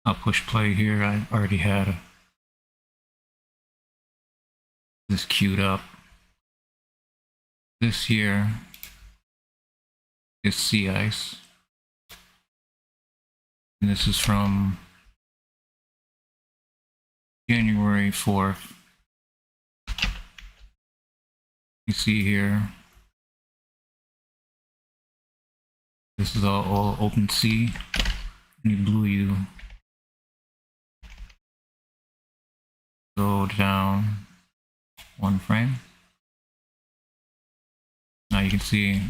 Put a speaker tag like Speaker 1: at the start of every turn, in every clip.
Speaker 1: I'll push play here. I already had this queued up. This here is sea ice. And this is from January 4th. You see here, this is all open sea. Any blue you go down one frame. Now you can see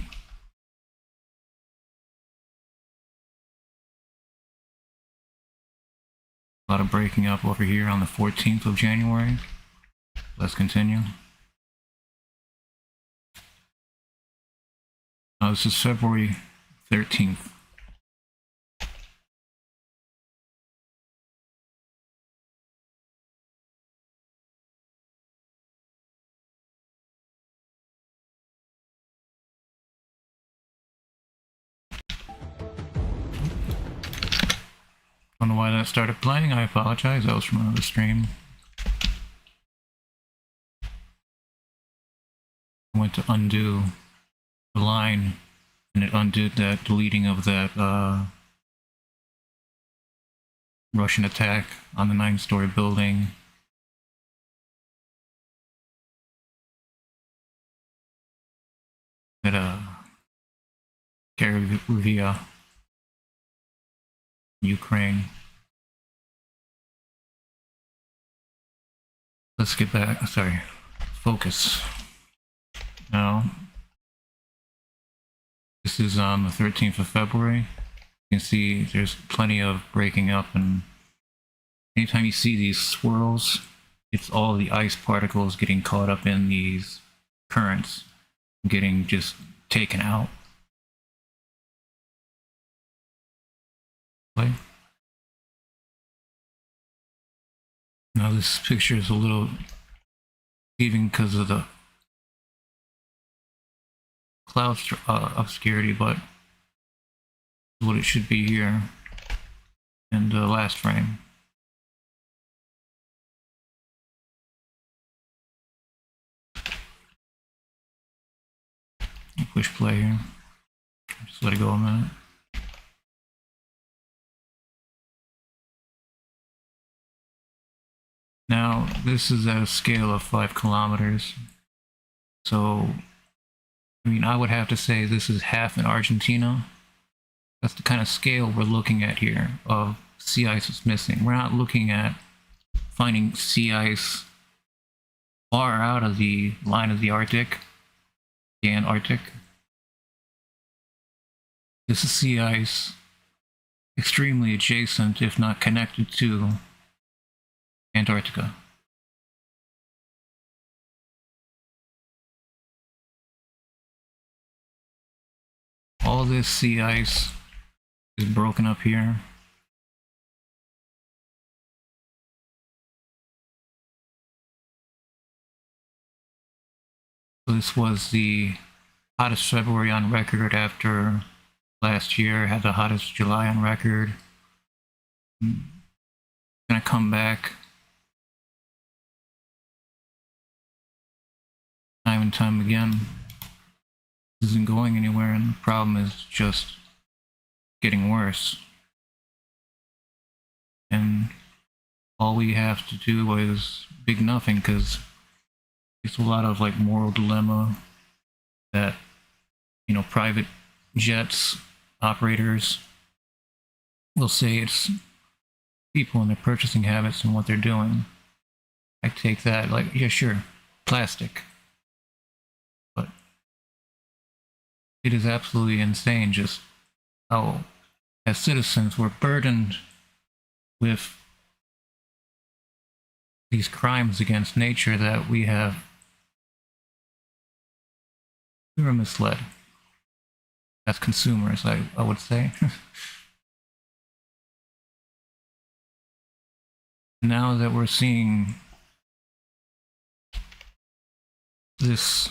Speaker 1: a lot of breaking up over here on the 14th of January. Let's continue. Now this is February 13th. Don't know why that started playing. I apologize. That was from another stream. I went to undo the line, and it undid that deleting of that Russian attack on the 9-story building. At Karyvia, Ukraine. Let's get back. Sorry, focus. Now, this is on the 13th of February. You can see there's plenty of breaking up, and anytime you see these swirls, it's all the ice particles getting caught up in these currents, getting just taken out. Play. Now this picture is a little deceiving because of the cloud obscurity, but what it should be here in the last frame. Push play here. Just let it go a minute. Now, this is at a scale of 5 kilometers. So, I mean, I would have to say this is half in Argentina. That's the kind of scale we're looking at here of sea ice that's missing. We're not looking at finding sea ice far out of the line of the Arctic, the Antarctic. This is sea ice extremely adjacent, if not connected to Antarctica. All this sea ice is broken up here. This was the hottest February on record after last year had the hottest July on record. Gonna come back time and time again. This isn't going anywhere, and the problem is just getting worse. And all we have to do is big nothing, because it's a lot of like moral dilemma that, you know, private jets operators will say it's people and their purchasing habits and what they're doing. I take that like, yeah, sure, plastic. But it is absolutely insane just how, as citizens, we're burdened with these crimes against nature that we were misled as consumers, I would say. Now that we're seeing this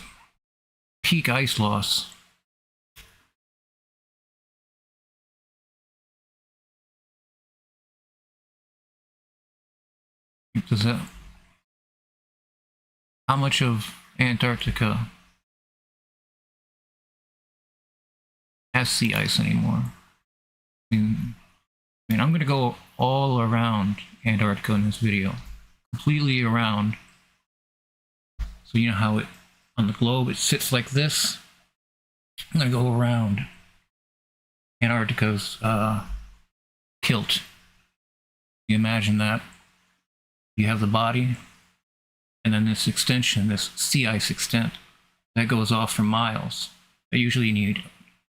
Speaker 1: peak ice loss, Does that? How much of Antarctica has sea ice anymore? I'm going to go all around Antarctica in this video, completely around. So you know how it on the globe it sits like this. I'm going to go around Antarctica's kilt. You imagine that you have the body, and then this extension, this sea ice extent, that goes off for miles. They usually need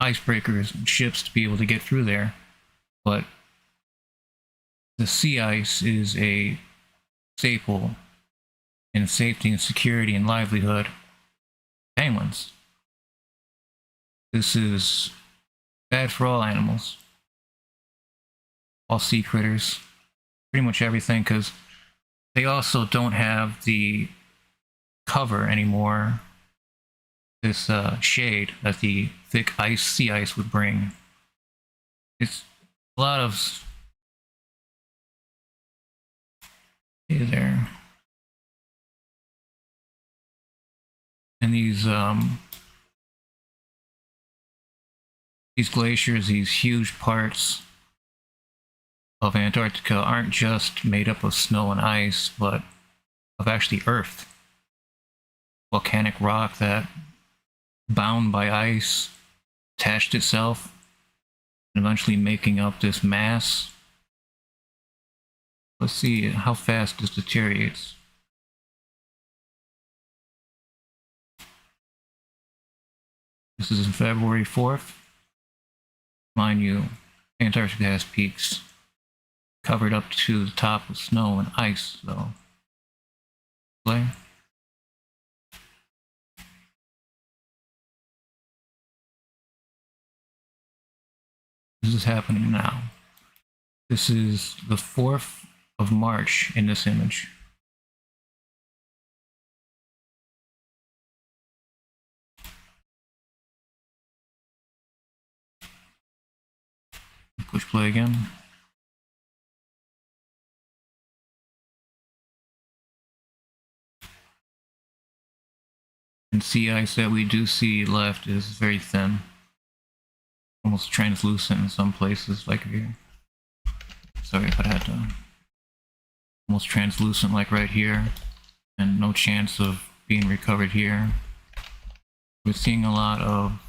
Speaker 1: icebreakers and ships to be able to get through there, but the sea ice is a staple in safety and security and livelihood. Penguins. This is bad for all animals, all sea critters, pretty much everything, because they also don't have the cover anymore, this shade that the thick ice, sea ice would bring. It's a lot of there. And these glaciers, these huge parts of Antarctica aren't just made up of snow and ice, but of actually earth. Volcanic rock that, bound by ice, attached itself, and eventually making up this mass. Let's see how fast this deteriorates. This is on February 4th. Mind you, Antarctica has peaks covered up to the top with snow and ice, so play. This is happening now. This is the 4th of March in this image. Push play again. And sea ice that we do see left is very thin. Almost translucent in some places, like here. Sorry if I had to. Almost translucent like right here. And no chance of being recovered here. We're seeing a lot of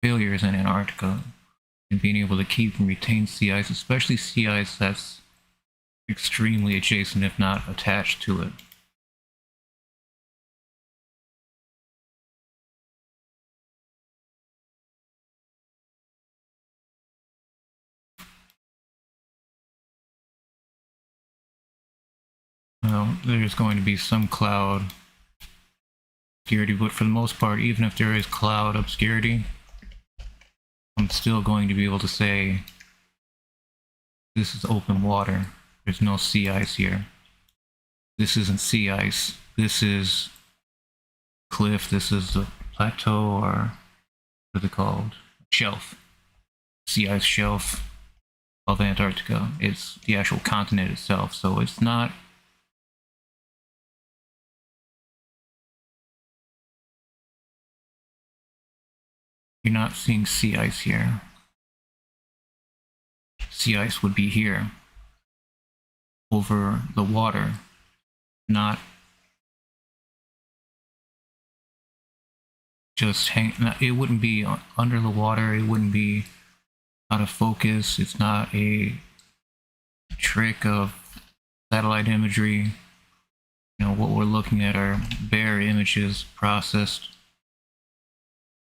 Speaker 1: failures in Antarctica in being able to keep and retain sea ice, especially sea ice that's extremely adjacent, if not attached to it. Well, there's going to be some cloud obscurity, but for the most part, even if there is cloud obscurity, I'm still going to be able to say this is open water. There's no sea ice here. This isn't sea ice. This is cliff. This is the plateau, or what is it called? Shelf. Sea ice shelf of Antarctica. It's the actual continent itself, so it's not. You're not seeing sea ice here. Sea ice would be here, over the water, not just it wouldn't be under the water, it wouldn't be out of focus, it's not a trick of satellite imagery. You know, what we're looking at are bare images, processed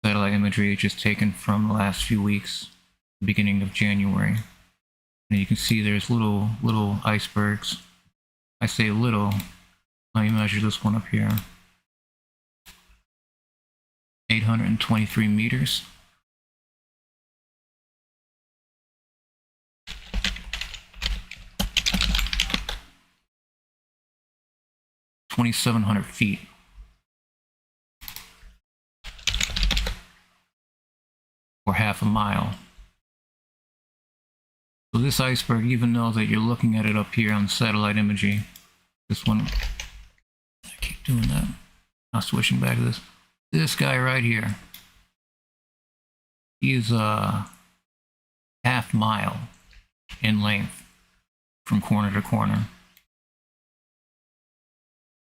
Speaker 1: satellite imagery just taken from the last few weeks, beginning of January. And you can see there's little icebergs. I say little. Let me measure this one up here. 823 meters. $2,700 feet. Or half a mile. So this iceberg, even though that you're looking at it up here on satellite imagery, This one, I keep doing that. Not switching back to this. This guy right here. He's a half mile in length from corner to corner.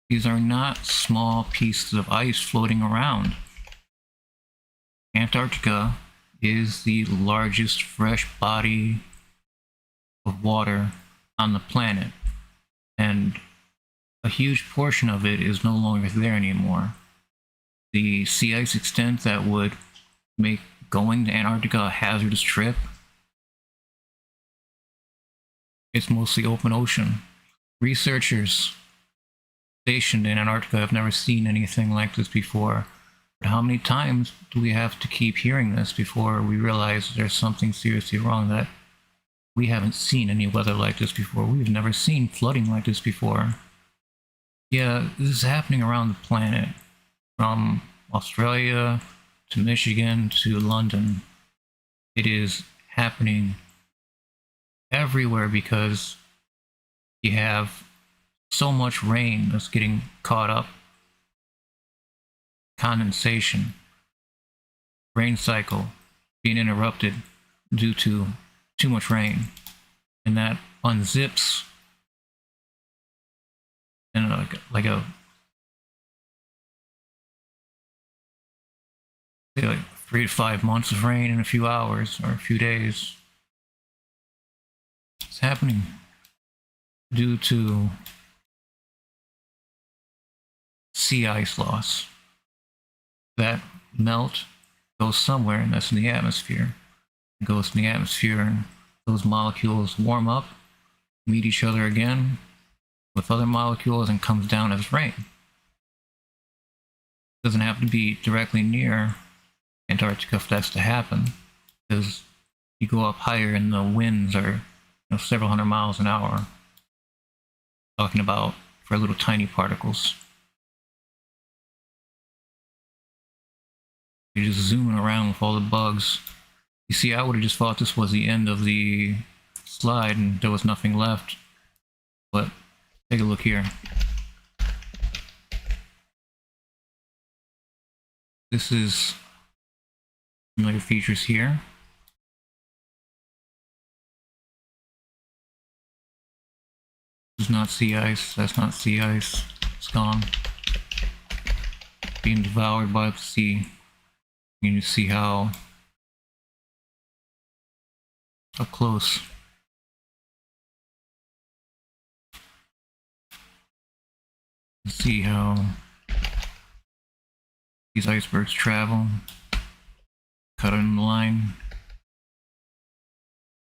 Speaker 1: These are not small pieces of ice floating around. Antarctica is the largest fresh body of water on the planet, and a huge portion of it is no longer there anymore. The sea ice extent that would make going to Antarctica a hazardous trip, it's mostly open ocean. Researchers stationed in Antarctica have never seen anything like this before. But how many times do we have to keep hearing this before we realize there's something seriously wrong, that we haven't seen any weather like this before? We've never seen flooding like this before. Yeah, this is happening around the planet, from Australia to Michigan to London. It is happening everywhere because you have so much rain that's getting caught up. Condensation, rain cycle being interrupted due to too much rain, and that unzips and like 3 to 5 months of rain in a few hours or a few days. It's happening due to sea ice loss. That melt goes somewhere, and that's in the atmosphere. It goes in the atmosphere, and those molecules warm up, meet each other again with other molecules, and comes down as rain. It doesn't have to be directly near Antarctica for that to happen, because you go up higher and the winds are several hundred miles an hour. Talking about for little tiny particles. You're just zooming around with all the bugs. You see, I would have just thought this was the end of the slide and there was nothing left. But take a look here. This is familiar features here. This is not sea ice. That's not sea ice. It's gone. Being devoured by the sea. You see how up close. You see how these icebergs travel. Cut in the line.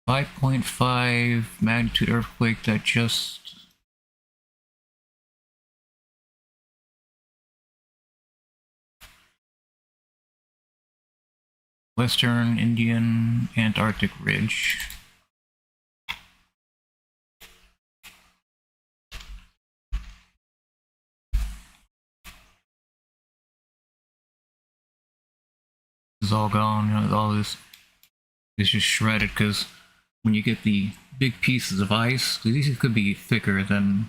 Speaker 1: 5.5 magnitude earthquake that just Western Indian Antarctic Ridge. This is all gone. All this is just shredded, because when you get the big pieces of ice, these could be thicker than,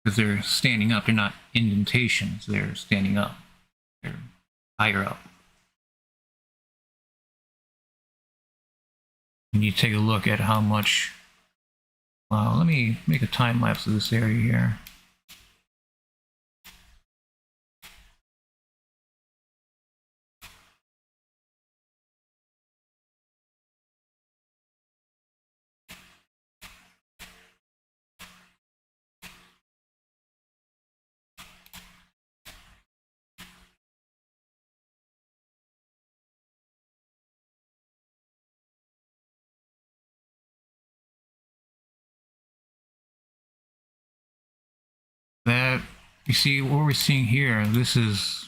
Speaker 1: because they're standing up. They're not indentations. They're standing up. They're higher up. And you take a look at how much. Let me make a time lapse of this area here. That, you see, what we're seeing here, this is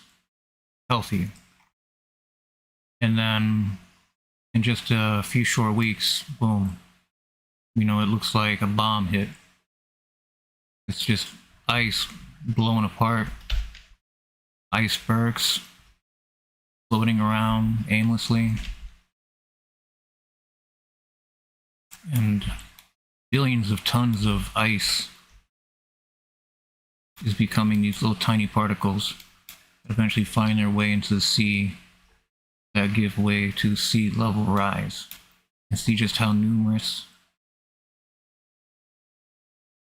Speaker 1: healthy. And then in just a few short weeks, boom, it looks like a bomb hit. It's just ice blowing apart, icebergs floating around aimlessly, and billions of tons of ice is becoming these little tiny particles that eventually find their way into the sea that give way to sea level rise. And see just how numerous,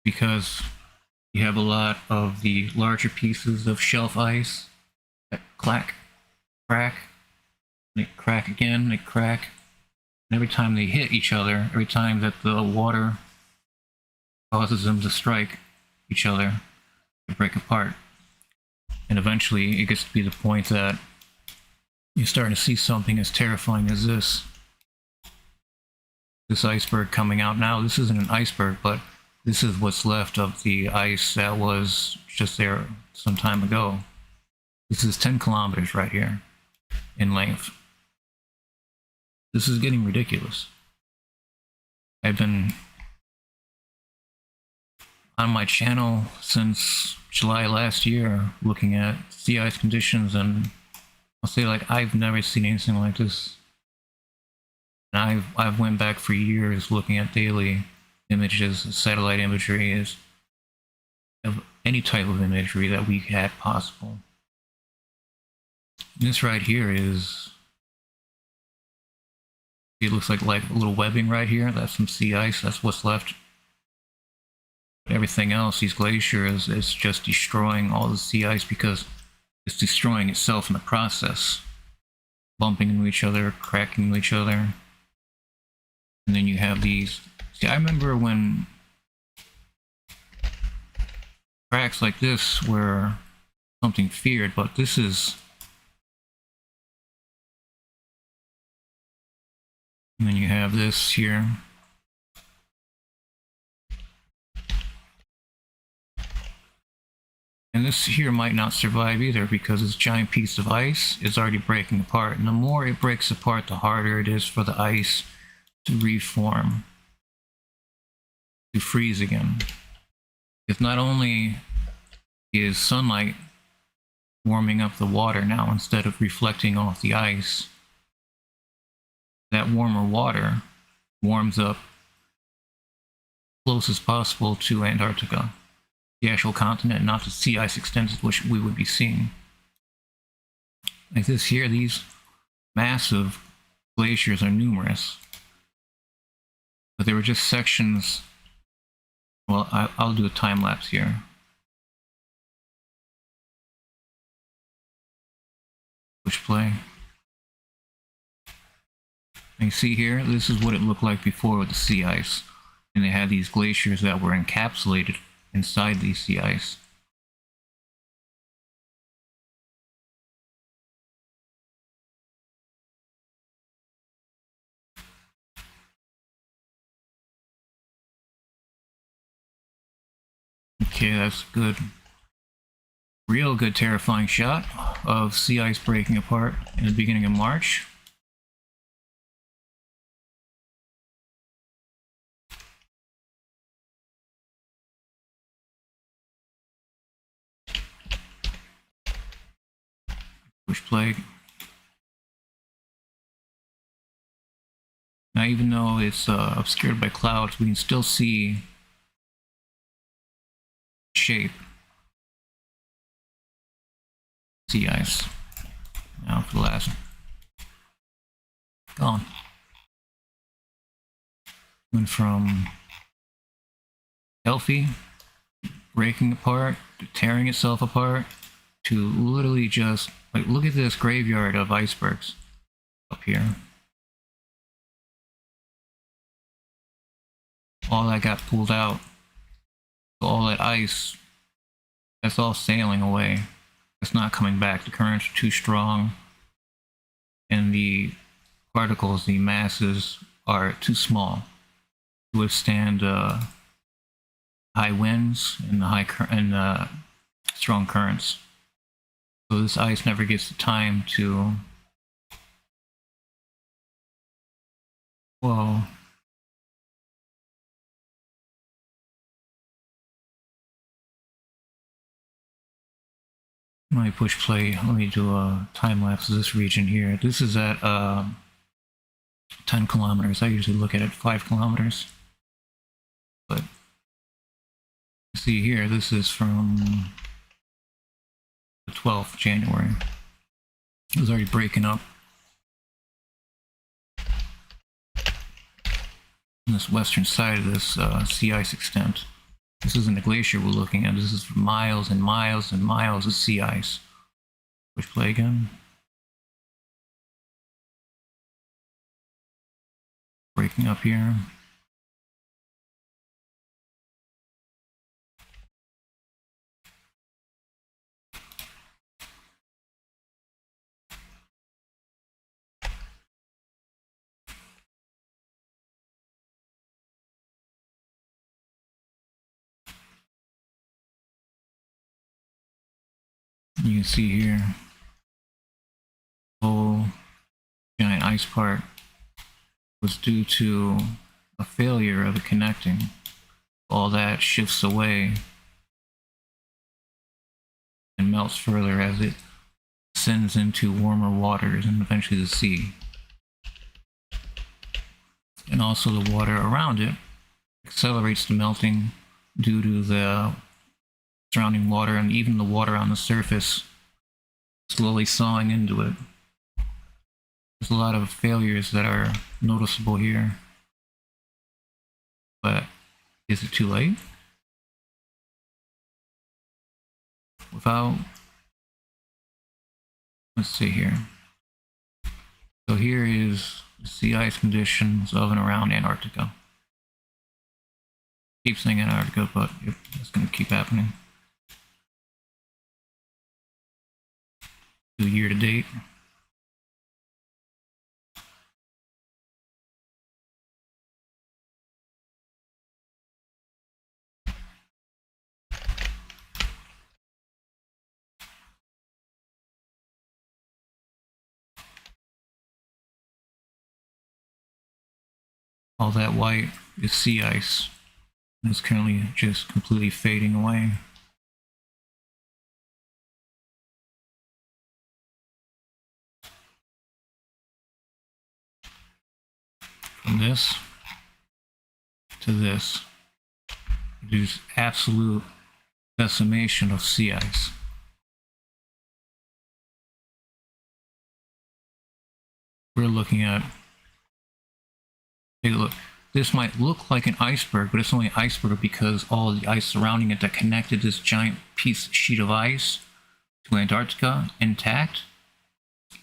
Speaker 1: because you have a lot of the larger pieces of shelf ice that crack, they crack again, they crack. And every time they hit each other, every time that the water causes them to strike each other, they break apart. And eventually it gets to be the point that you're starting to see something as terrifying as this iceberg coming out. Now, this isn't an iceberg, but this is what's left of the ice that was just there some time ago. This is 10 kilometers right here in length. This is getting ridiculous. I've been on my channel since July last year looking at sea ice conditions, and I'll say, like, I've never seen anything like this. And I've went back for years looking at daily images, satellite imagery, is of any type of imagery that we had possible. And this right here is, it looks like a little webbing right here. That's some sea ice. That's what's left. But everything else, these glaciers, is just destroying all the sea ice because it's destroying itself in the process, bumping into each other, cracking into each other. And then you have these. See, I remember when cracks like this were something feared, but this is. And then you have this here. And this here might not survive either because this giant piece of ice is already breaking apart. And the more it breaks apart, the harder it is for the ice to reform, to freeze again. Because not only is sunlight warming up the water now instead of reflecting off the ice, that warmer water warms up close as possible to Antarctica, the actual continent, not the sea ice extents which we would be seeing. Like this here, these massive glaciers are numerous. But they were just sections. Well, I'll do a time lapse here. Push play. And you see here, this is what it looked like before with the sea ice. And they had these glaciers that were encapsulated inside the sea ice. Okay, that's good. Real good terrifying shot of sea ice breaking apart in the beginning of March. Push play. Now, even though it's obscured by clouds, we can still see shape. Sea ice. Now for the last. Gone. Went from healthy, breaking apart, to tearing itself apart, to literally just, like, look at this graveyard of icebergs up here. All that got pulled out. All that ice, that's all sailing away. It's not coming back. The currents are too strong. And the particles, the masses, are too small to withstand high winds and strong currents. So this ice never gets the time to. Whoa. Let me push play. Let me do a time lapse of this region here. This is at 10 kilometers. I usually look at it 5 kilometers. But see here, this is from 12th January. It was already breaking up. On this western side of this sea ice extent. This isn't a glacier we're looking at. This is miles and miles and miles of sea ice. Push play again. Breaking up here. You can see here, the whole giant ice part was due to a failure of the connecting. All that shifts away and melts further as it ascends into warmer waters and eventually the sea. And also the water around it accelerates the melting due to the surrounding water and even the water on the surface slowly thawing into it. There's a lot of failures that are noticeable here. But is it too late? Let's see here. So here is the sea ice conditions of and around Antarctica. Keep saying Antarctica, but it's going to keep happening. Year to date. All that white is sea ice. And it's currently just completely fading away. From this to this, there's absolute decimation of sea ice. We're looking at, take a look, this might look like an iceberg, but it's only an iceberg because all of the ice surrounding it that connected this giant sheet of ice to Antarctica intact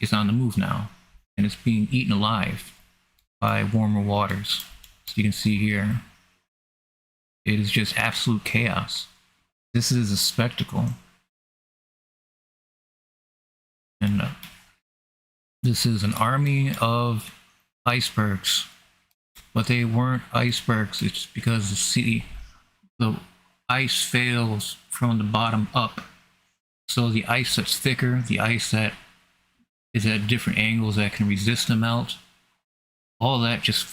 Speaker 1: is on the move now, and it's being eaten alive by warmer waters. So you can see here, it is just absolute chaos. This is a spectacle. And this is an army of icebergs, but they weren't icebergs. It's because the ice fails from the bottom up. So the ice that's thicker, the ice that is at different angles that can resist the melt, all that just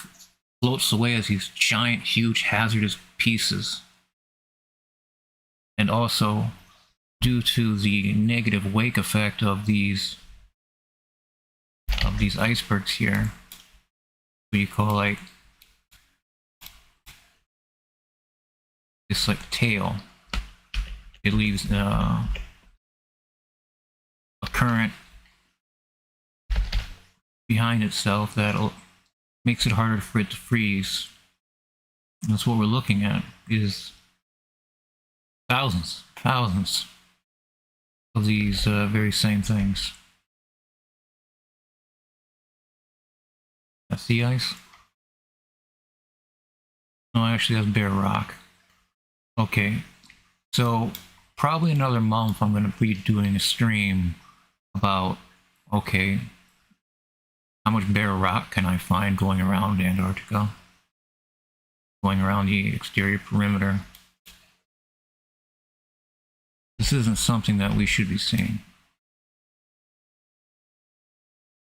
Speaker 1: floats away as these giant, huge, hazardous pieces. And also, due to the negative wake effect of these icebergs here, what you call like this like tail, it leaves a current behind itself that makes it harder for it to freeze. And that's what we're looking at, is thousands of these very same things. That's sea ice? No, actually that's bare rock. Okay, so probably another month I'm going to be doing a stream about, okay, how much bare rock can I find going around Antarctica? Going around the exterior perimeter. This isn't something that we should be seeing.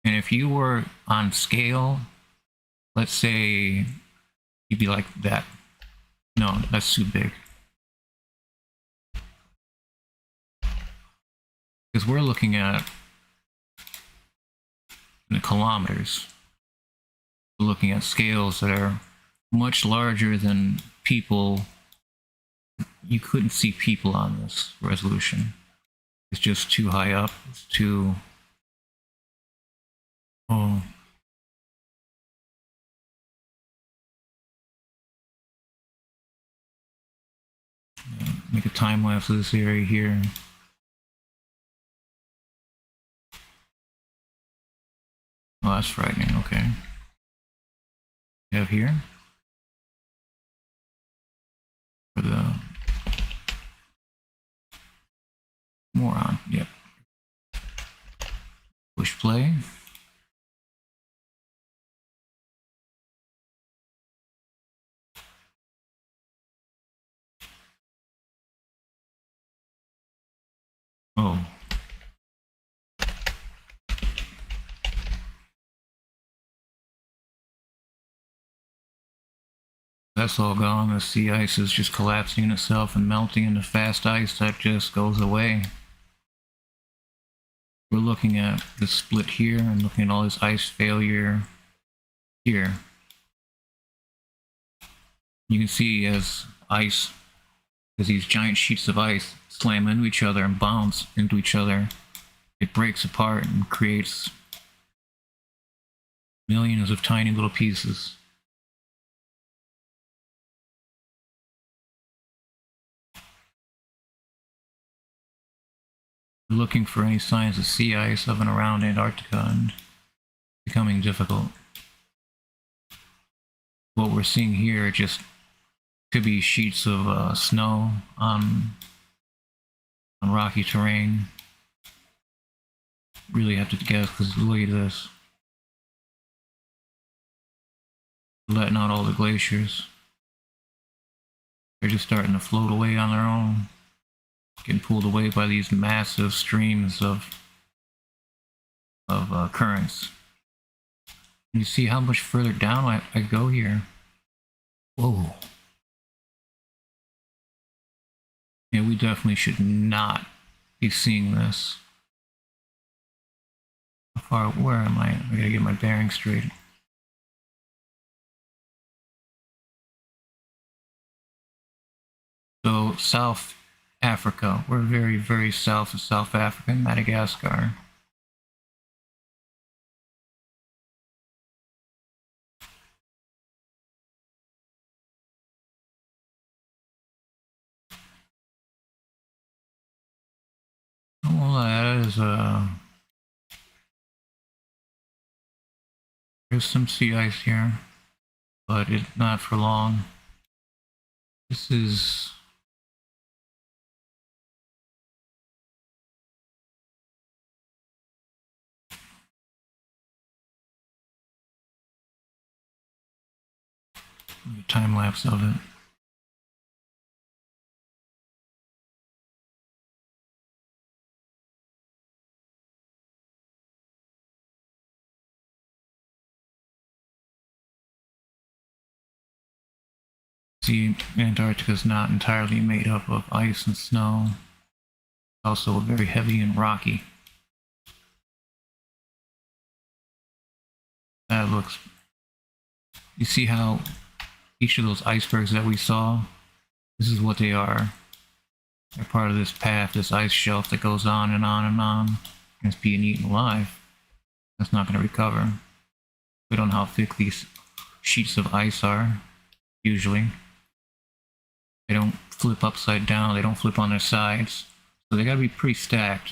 Speaker 1: And if you were on scale, let's say you'd be like that. No, that's too big. Because we're looking at in the kilometers. We're looking at scales that are much larger than people. You couldn't see people on this resolution. It's just too high up. It's too... Oh. Make a time lapse of this area here. Oh, that's frightening. Okay. You have here for the moron. Yep. Push play. Oh. That's all gone. The sea ice is just collapsing in itself and melting into fast ice that just goes away. We're looking at the split here and looking at all this ice failure here. You can see as these giant sheets of ice slam into each other and bounce into each other, it breaks apart and creates millions of tiny little pieces. We're looking for any signs of sea ice of and around Antarctica, and becoming difficult. What we're seeing here just could be sheets of snow on rocky terrain. Really have to guess, because look at this. Letting out all the glaciers. They're just starting to float away on their own. Getting pulled away by these massive streams of currents. And you see how much further down I go here. Whoa. Yeah, we definitely should not be seeing this. How far, where am I? I gotta get my bearings straight. So, South Africa. We're very, very south of South Africa, Madagascar. Well, that is there's some sea ice here, but it's not for long. This is a time lapse of it. See, Antarctica is not entirely made up of ice and snow. It's also very heavy and rocky. That looks... You see how each of those icebergs that we saw, this is what they are. They're part of this path, this ice shelf that goes on and on and on, and it's being eaten alive. That's not going to recover. We don't know how thick these sheets of ice are, usually. They don't flip upside down, they don't flip on their sides, so they gotta be pretty stacked.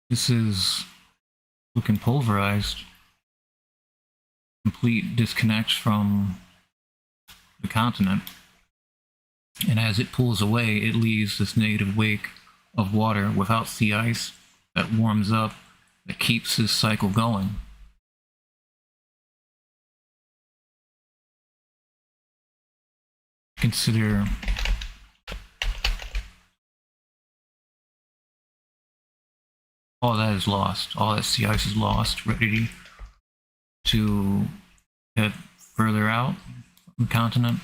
Speaker 1: This is looking pulverized. Complete disconnect from the continent. And as it pulls away, it leaves this negative wake of water without sea ice that warms up, that keeps this cycle going. Consider all that is lost, all that sea ice is lost, ready to head further out from the continent.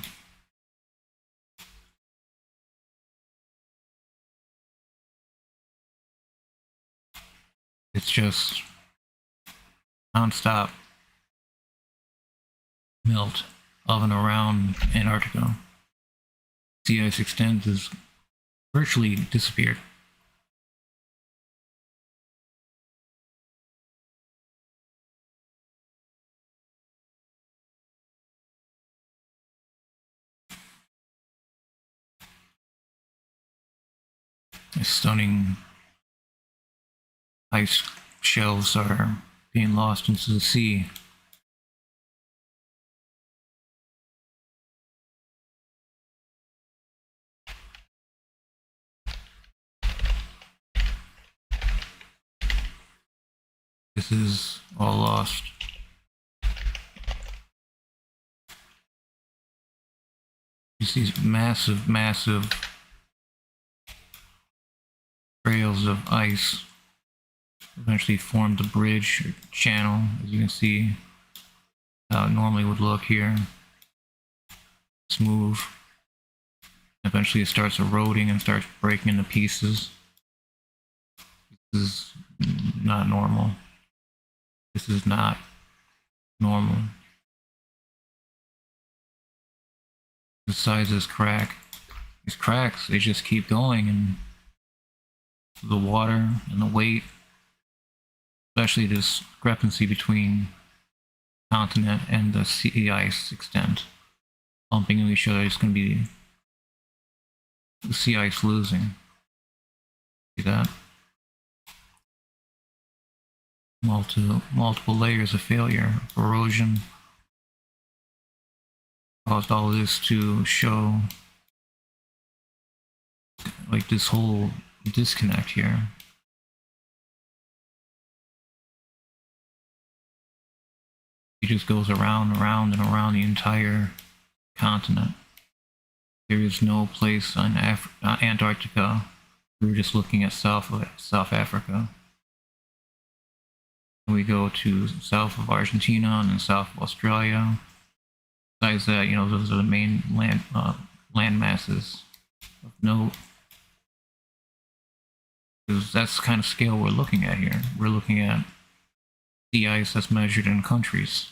Speaker 1: It's just non-stop melt of and around Antarctica. sea ice extent has virtually disappeared. Stunning ice shelves are being lost into the sea. This is all lost. You see massive, massive trails of ice eventually formed the bridge or channel, as you can see how it normally would look here. Smooth. Eventually it starts eroding and starts breaking into pieces. This is not normal. This is not normal. The size of this crack. These cracks, they just keep going, and the water and the weight, especially the discrepancy between continent and the sea ice extent bumping into each other, is going to be the sea ice losing. See that? Multiple layers of failure, erosion, caused all of this to show like this whole disconnect here. It just goes around, around, and around the entire continent. There is no place on Antarctica. We were just looking at South Africa. We go to south of Argentina and then south of Australia. Besides that, you know, those are the main land masses of note. Because that's the kind of scale we're looking at here. We're looking at sea ice that's measured in countries.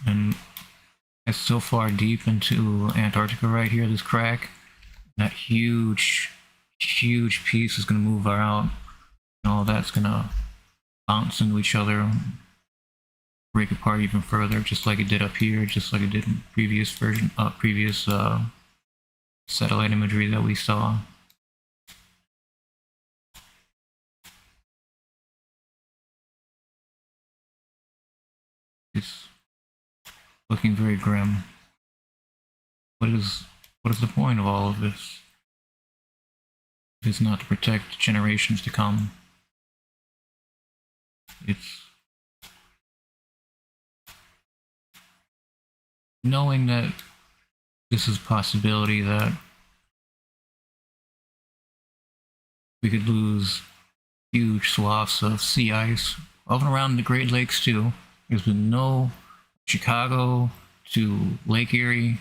Speaker 1: And it's so far deep into Antarctica right here, this crack. That huge piece is going to move out. And all that's going to bounce into each other, break apart even further, just like it did up here, just like it did in previous satellite imagery that we saw. It's looking very grim. What is the point of all of this? It is not to protect generations to come. It's knowing that this is a possibility that we could lose huge swaths of sea ice, up and around the Great Lakes too. There's been no Chicago to Lake Erie.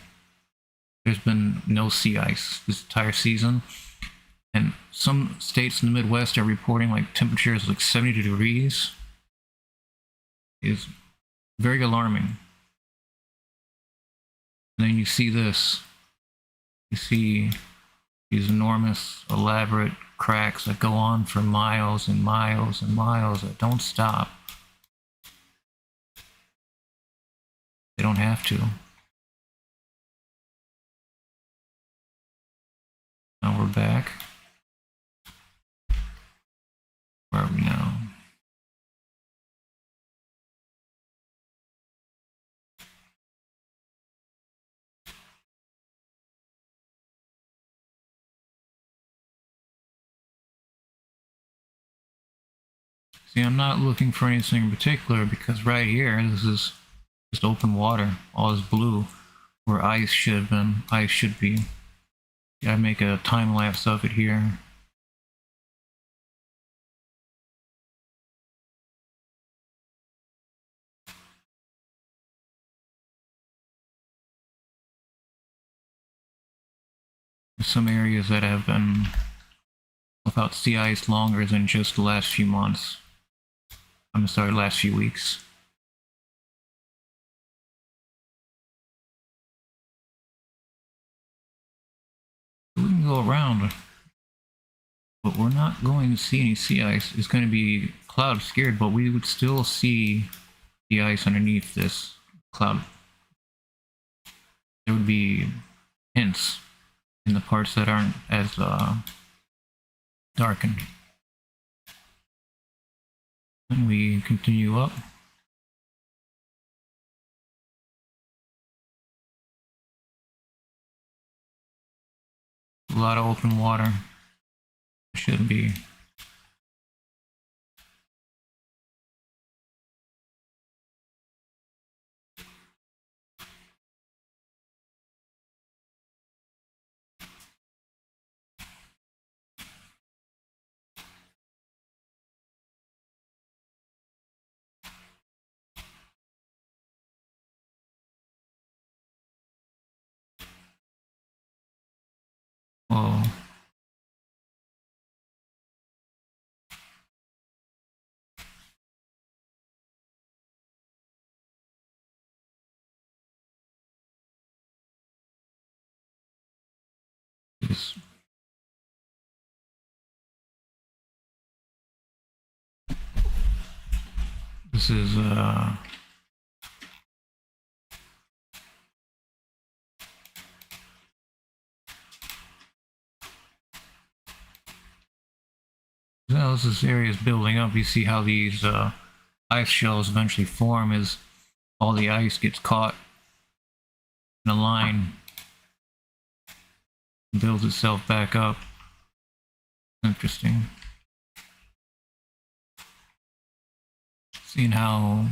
Speaker 1: There's been no sea ice this entire season. And some states in the Midwest are reporting like temperatures like 70 degrees. It's very alarming. And then you see this. You see these enormous, elaborate cracks that go on for miles and miles and miles that don't stop. They don't have to. Now we're back. Where are we now? See, I'm not looking for anything in particular because right here, this is just open water. All this blue, where ice should have been, ice should be. Yeah, I make a time lapse of it here. Some areas that have been without sea ice longer than just the last few months. I'm sorry, last few weeks. We can go around, but we're not going to see any sea ice. It's going to be cloud obscured, but we would still see the ice underneath this cloud. There would be hints in the parts that aren't as darkened. And we continue up. A lot of open water. Should be. Whoa. This is now as this area is building up, you see how these ice shells eventually form as all the ice gets caught in a line, builds itself back up. Interesting. Seeing how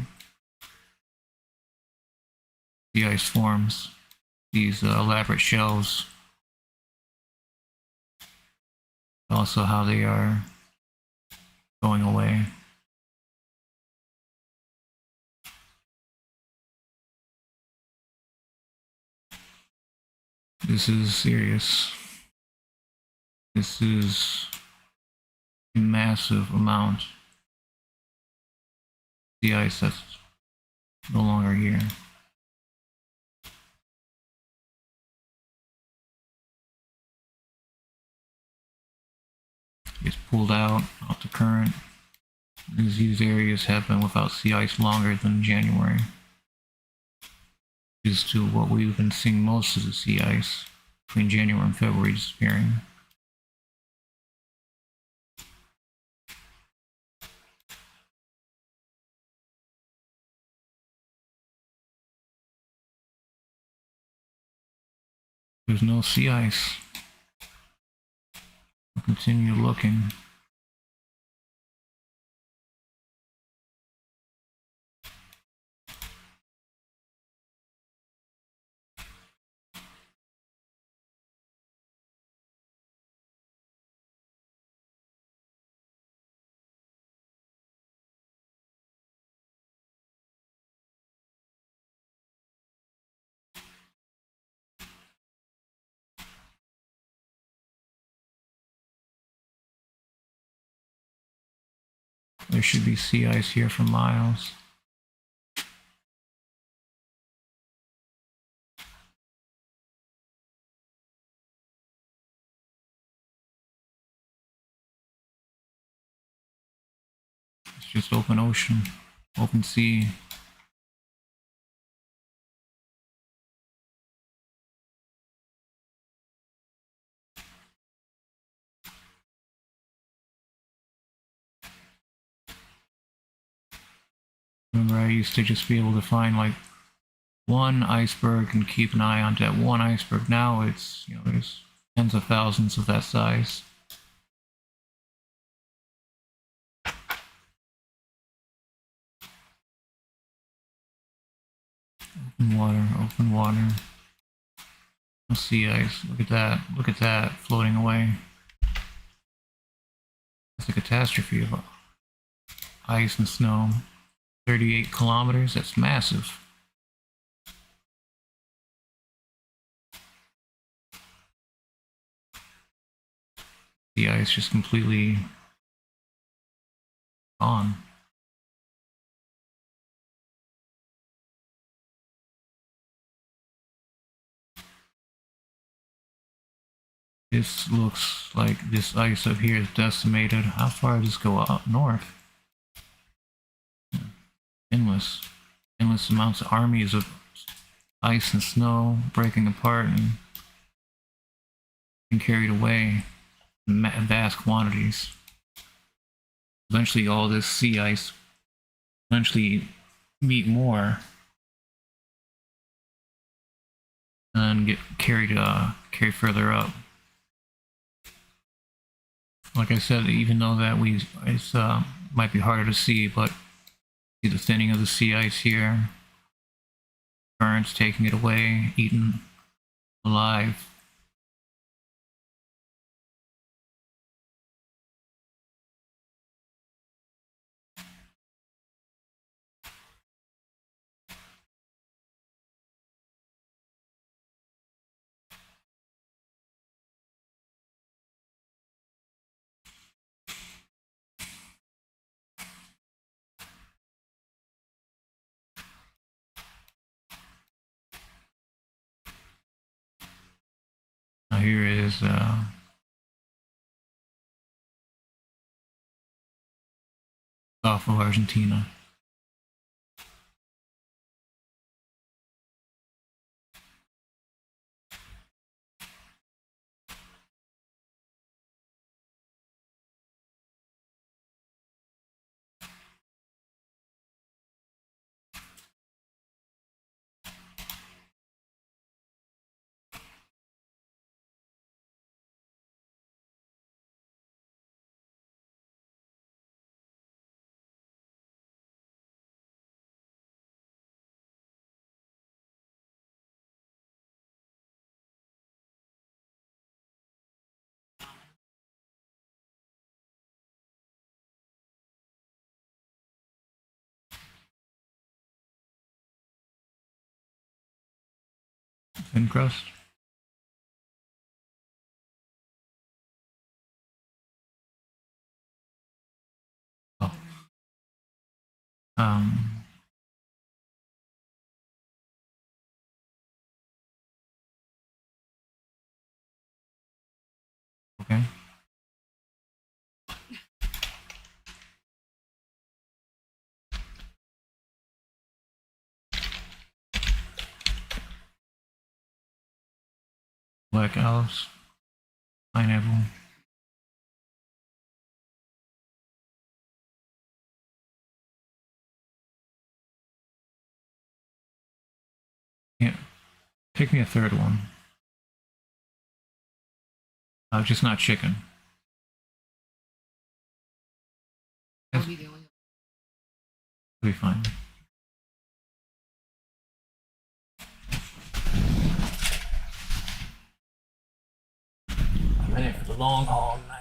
Speaker 1: the ice forms, these elaborate shells, also how they are going away. This is serious. This is a massive amount. The ice that's no longer here. It's pulled out off the current. These areas have been without sea ice longer than January. Due to what we've been seeing most of the sea ice between January and February disappearing. There's no sea ice. We'll continue looking. There should be sea ice here for miles. It's just open ocean, open sea. Remember, I used to just be able to find like one iceberg and keep an eye on that one iceberg. Now it's, there's tens of thousands of that size. Open water, open water. No sea ice. Look at that floating away. It's a catastrophe of ice and snow. 38 kilometers, that's massive. The ice just completely gone. This looks like this ice up here is decimated. How far does this go up north? Endless. Endless amounts of armies of ice and snow breaking apart and being carried away in vast quantities. Eventually all this sea ice eventually meet more and get carried further up. Like I said, even though that it's might be harder to see, but see the thinning of the sea ice here, currents taking it away, eaten alive. Now here is off of Argentina. Thin crust. Oh. Um, okay. Black Alice. Pineapple. Yeah. Pick me a third one. Just not chicken. That'll be fine. I'm in it for the long haul tonight.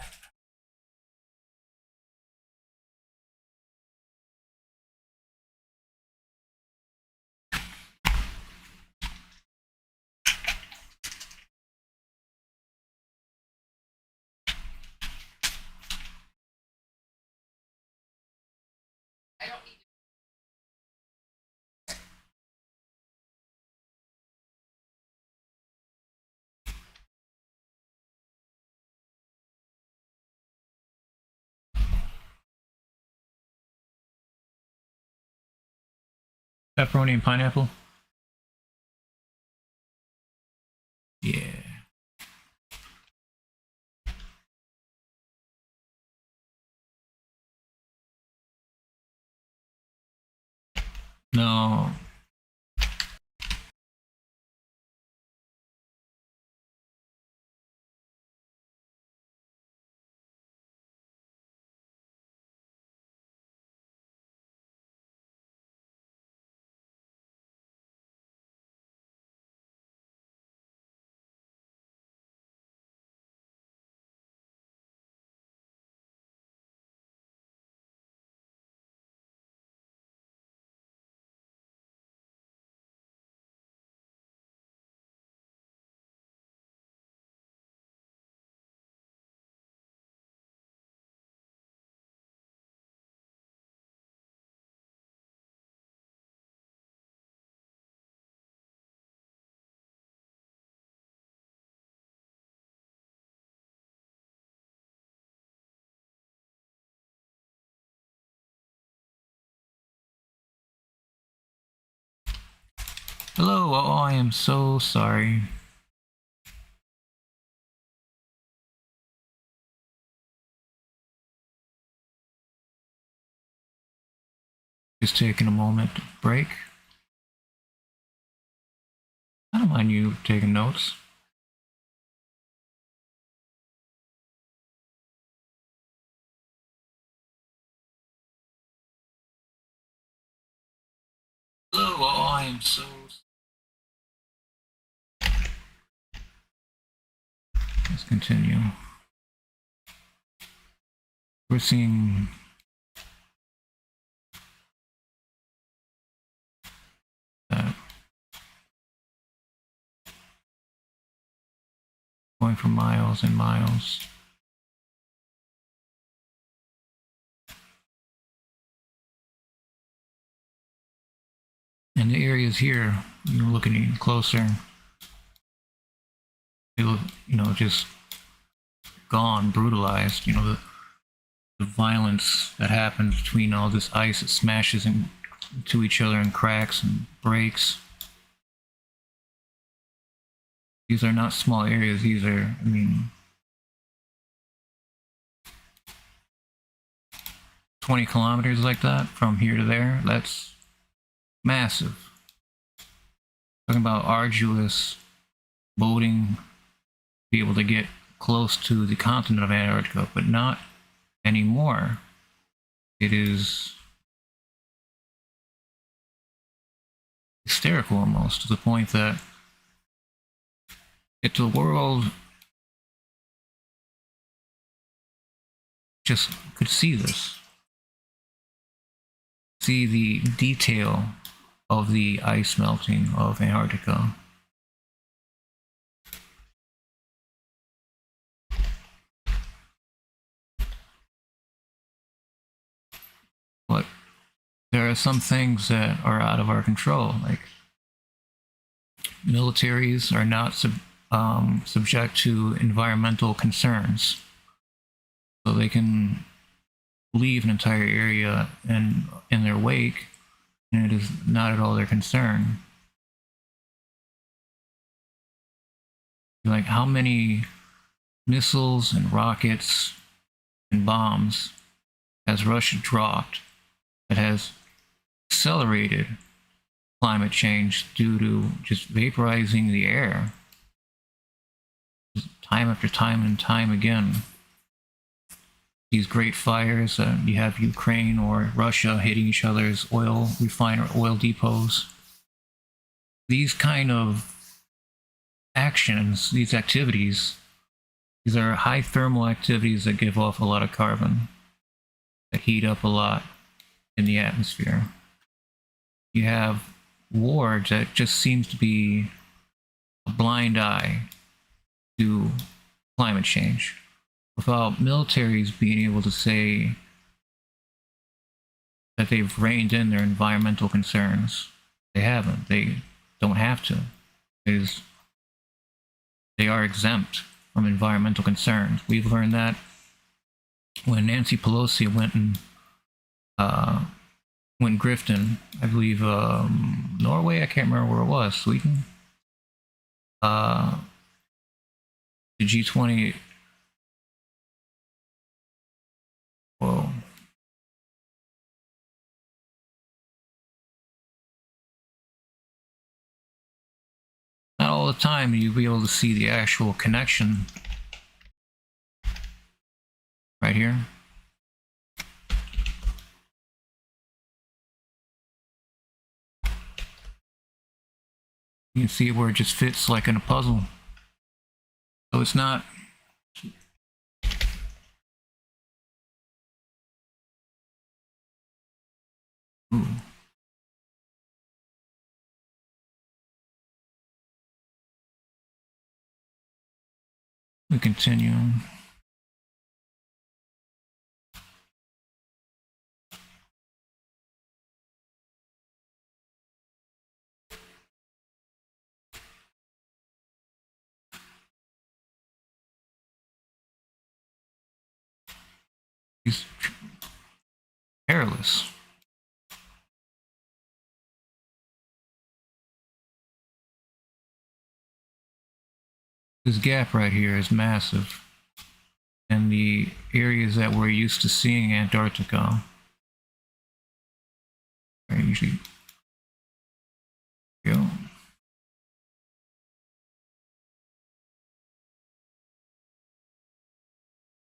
Speaker 1: Pepperoni and pineapple? Yeah. No. Hello, oh, I am so sorry. Just taking a moment to break. I don't mind you taking notes. Hello, oh, I am so. Let's continue. We're seeing that going for miles and miles. And the areas here, you're looking even closer, they look, just gone, brutalized. The violence that happens between all this ice that smashes into each other and cracks and breaks. These are not small areas. These are, 20 kilometers like that from here to there. That's massive. Talking about arduous boating to be able to get close to the continent of Antarctica, but not anymore. It is hysterical almost, to the point that if the world just could see this, see the detail of the ice melting of Antarctica. But there are some things that are out of our control, like militaries are not subject to environmental concerns, so they can leave an entire area and in their wake, and it is not at all their concern. Like, how many missiles and rockets and bombs has Russia dropped that has accelerated climate change due to just vaporizing the air time after time and time again? These great fires, you have Ukraine or Russia hitting each other's oil depots. These kind of actions, these activities, these are high thermal activities that give off a lot of carbon, that heat up a lot in the atmosphere. You have war that just seems to be a blind eye to climate change, without militaries being able to say that they've reined in their environmental concerns. They haven't. They don't have to, because they are exempt from environmental concerns. We've learned that when Nancy Pelosi went grifting, I believe, Norway, I can't remember where it was, Sweden. The G20. Whoa. Not all the time you'll be able to see the actual connection right here. You can see where it just fits like in a puzzle. So it's not. Ooh. We continue. He's hairless. This gap right here is massive. And the areas that we're used to seeing in Antarctica are usually go.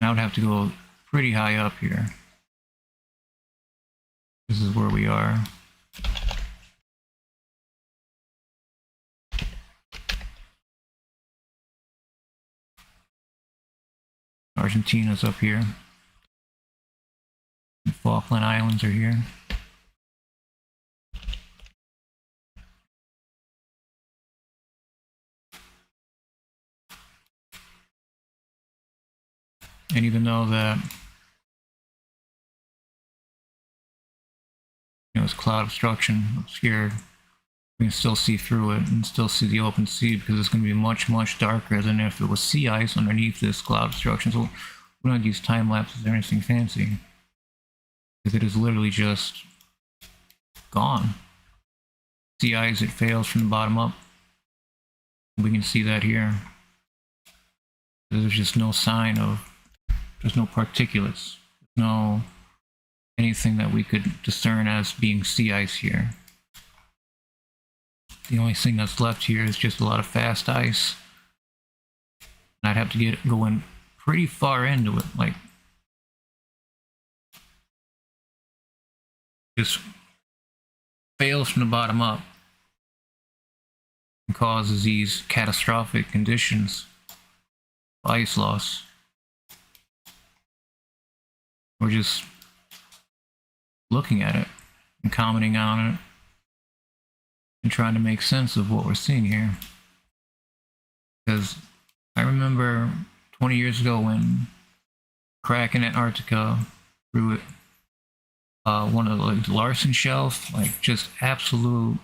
Speaker 1: I would have to go pretty high up here. This is where we are. Argentina's up here. The Falkland Islands are here. And even though that, it's cloud obstruction obscured, we can still see through it and still see the open sea, because it's going to be much, much darker than if it was sea ice underneath this cloud obstruction. So we don't use time lapses or anything fancy, because it is literally just gone. Sea ice, it fails from the bottom up. We can see that here. There's just no sign of, there's no particulates, no anything that we could discern as being sea ice here. The only thing that's left here is just a lot of fast ice. And I'd have to go in pretty far into it, like just fails from the bottom up and causes these catastrophic conditions, ice loss. We're just looking at it and commenting on it and trying to make sense of what we're seeing here. Because I remember 20 years ago when crack in Antarctica through it, one of the Larsen shelf, like just absolute,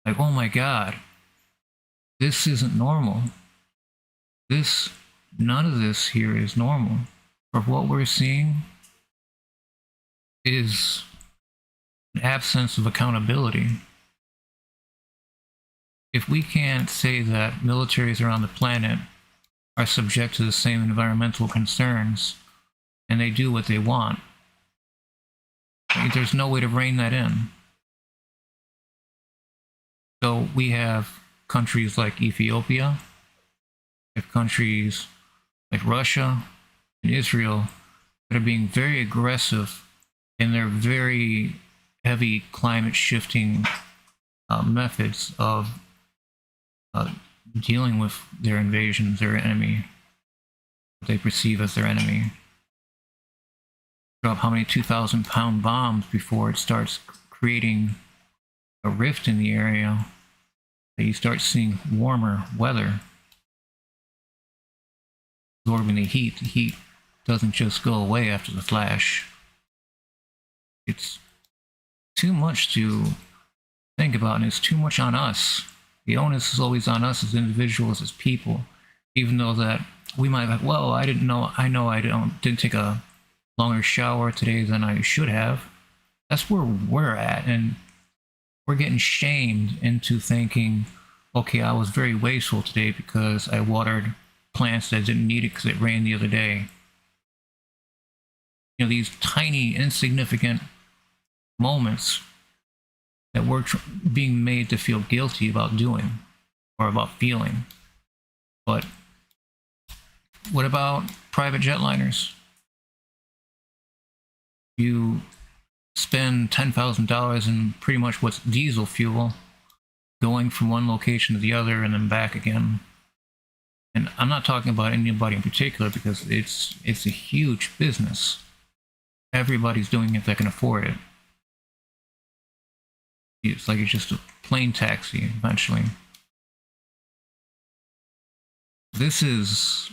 Speaker 1: like, oh my god, this isn't normal. None of this here is normal. For what we're seeing is an absence of accountability. If we can't say that militaries around the planet are subject to the same environmental concerns and they do what they want, there's no way to rein that in. So we have countries like Ethiopia, we have countries like Russia and Israel that are being very aggressive in their very heavy climate shifting methods of dealing with their invasions, their enemy, what they perceive as their enemy. Drop how many 2,000-pound bombs before it starts creating a rift in the area that you start seeing warmer weather absorbing the heat. The heat doesn't just go away after the flash. It's too much to think about, and it's too much on us. The onus is always on us as individuals, as people, even though that we might have, well, I didn't take a longer shower today than I should have. That's where we're at, and we're getting shamed into thinking, okay, I was very wasteful today because I watered plants that didn't need it because it rained the other day. These tiny, insignificant moments that we're being made to feel guilty about doing or about feeling. But what about private jetliners? You spend $10,000 in pretty much what's diesel fuel going from one location to the other and then back again. And I'm not talking about anybody in particular, because it's a huge business. Everybody's doing it that can afford it. It's like it's just a plane taxi eventually. This is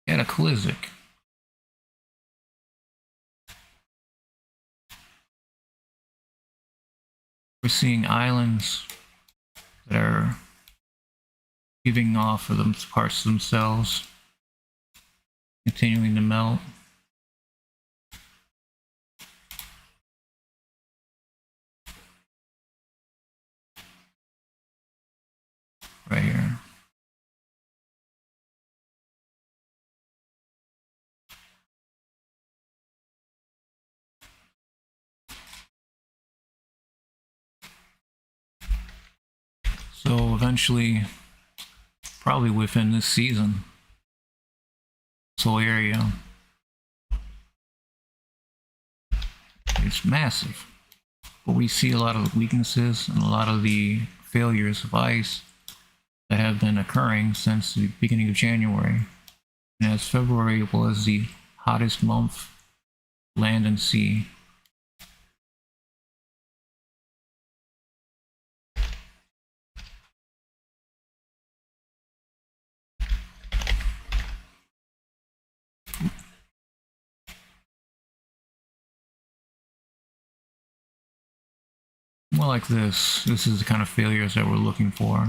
Speaker 1: cataclysmic. We're seeing islands that are giving off of them parts of themselves, continuing to melt. right here. So eventually, probably within this season, this whole area is massive. But we see a lot of the weaknesses and a lot of the failures of ice that have been occurring since the beginning of January. And as February was the hottest month, land and sea, more like this. This is the kind of failures that we're looking for,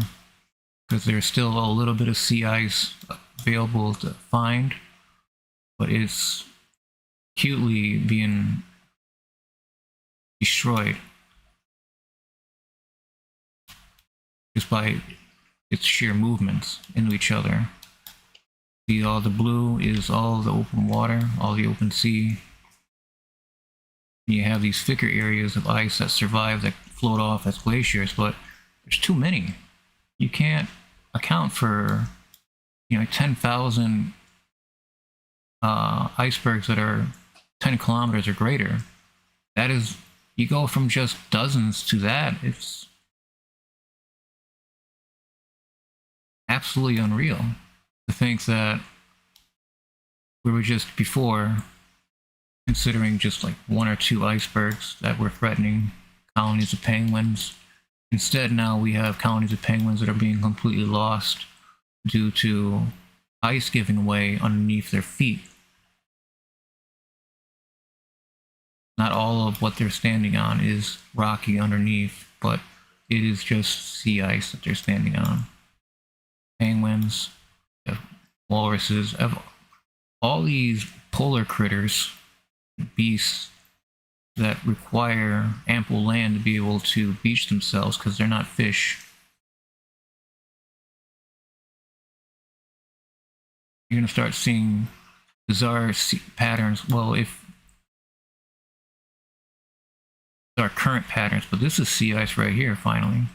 Speaker 1: because there's still a little bit of sea ice available to find, but it's acutely being destroyed just by its sheer movements into each other. See, all the blue is all the open water, all the open sea. You have these thicker areas of ice that survive, that float off as glaciers, but there's too many. You can't account for, 10,000 icebergs that are 10 kilometers or greater. That is, you go from just dozens to that. It's absolutely unreal to think that we were just before considering just like one or two icebergs that were threatening colonies of penguins. Instead, now we have colonies of penguins that are being completely lost due to ice giving way underneath their feet. Not all of what they're standing on is rocky underneath, but it is just sea ice that they're standing on. Penguins, walruses, all these polar critters, beasts that require ample land to be able to beach themselves because they're not fish. You're going to start seeing bizarre patterns. Well, if our current patterns, but this is sea ice right here, finally.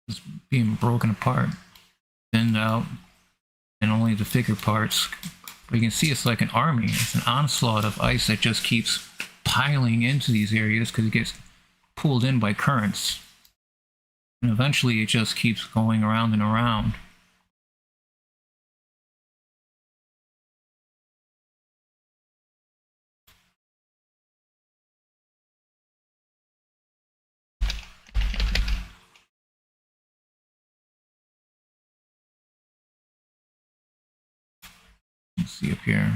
Speaker 1: It's being broken apart, thinned out, and only the thicker parts. But you can see it's like an army. It's an onslaught of ice that just keeps piling into these areas because it gets pulled in by currents. And eventually it just keeps going around and around. Let's see up here.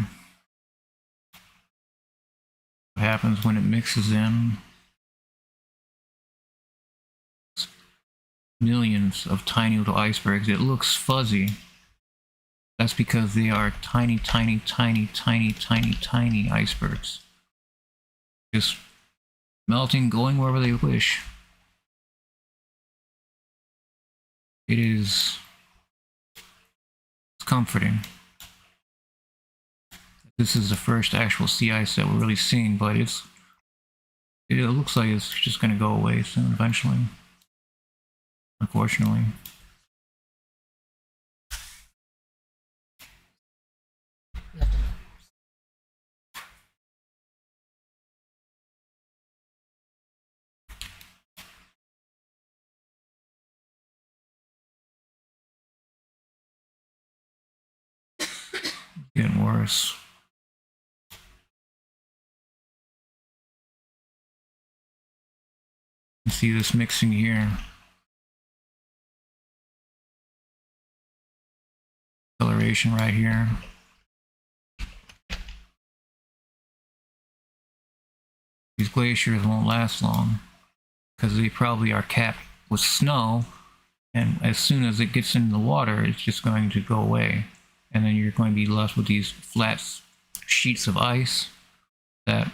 Speaker 1: What happens when it mixes in? Millions of tiny little icebergs. It looks fuzzy. That's because they are tiny, tiny, tiny, tiny, tiny, tiny icebergs. Just melting, going wherever they wish. It's comforting. This is the first actual sea ice that we're really seeing, but it looks like it's just going to go away soon, eventually. Unfortunately. Getting worse. You see this mixing here. Acceleration right here. These glaciers won't last long because they probably are capped with snow, and as soon as it gets into the water, it's just going to go away. And then you're going to be left with these flat sheets of ice that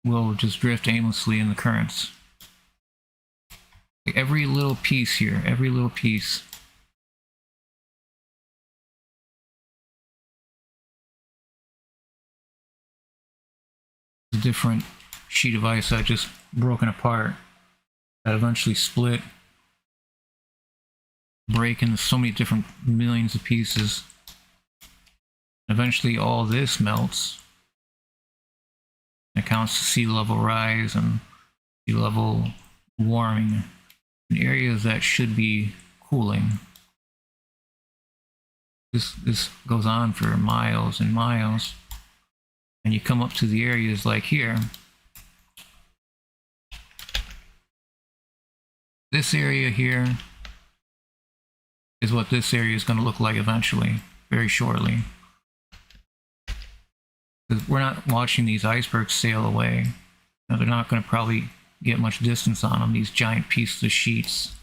Speaker 1: will just drift aimlessly in the currents. Like every little piece here, every little piece. A different sheet of ice that just broken apart, that eventually split, break into so many different millions of pieces. Eventually all this melts. It counts to sea level rise and sea level warming in areas that should be cooling. This goes on for miles and miles. And you come up to the areas like here. This area here is what this area is going to look like eventually, very shortly. Because we're not watching these icebergs sail away. Now, they're not going to probably get much distance on them, these giant pieces of sheets.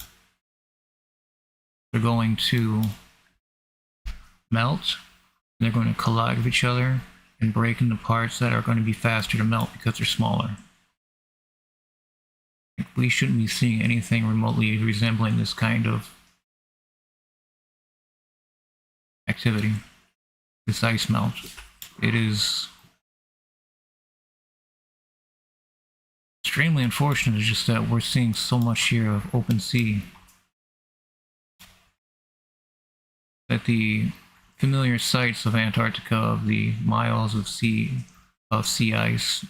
Speaker 1: They're going to melt, and they're going to collide with each other and break into parts that are going to be faster to melt because they're smaller. We shouldn't be seeing anything remotely resembling this kind of activity, this ice melt. It is extremely unfortunate, it's just that we're seeing so much here of open sea that the familiar sights of Antarctica, of the miles of sea ice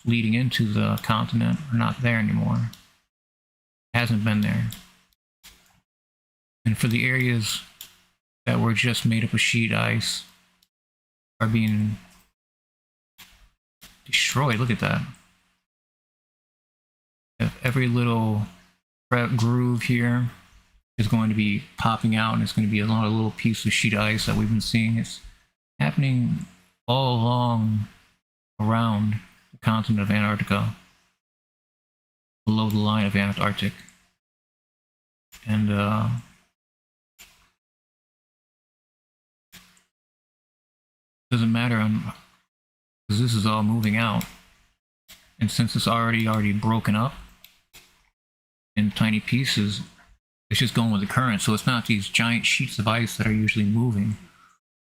Speaker 1: leading into the continent, are not there anymore. It hasn't been there. And for the areas that were just made up of sheet ice are being destroyed. Look at that. Every little groove here is going to be popping out, and it's going to be a lot of little pieces of sheet ice that we've been seeing. It's happening all along around the continent of Antarctica, below the line of Antarctic. And doesn't matter because this is all moving out, and since it's already broken up in tiny pieces, it's just going with the current. So it's not these giant sheets of ice that are usually moving.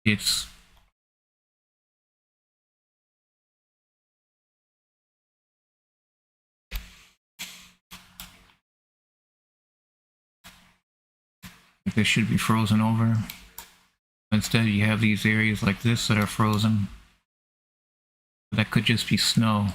Speaker 1: It's this should be frozen over. Instead, you have these areas like this that are frozen. That could just be snow.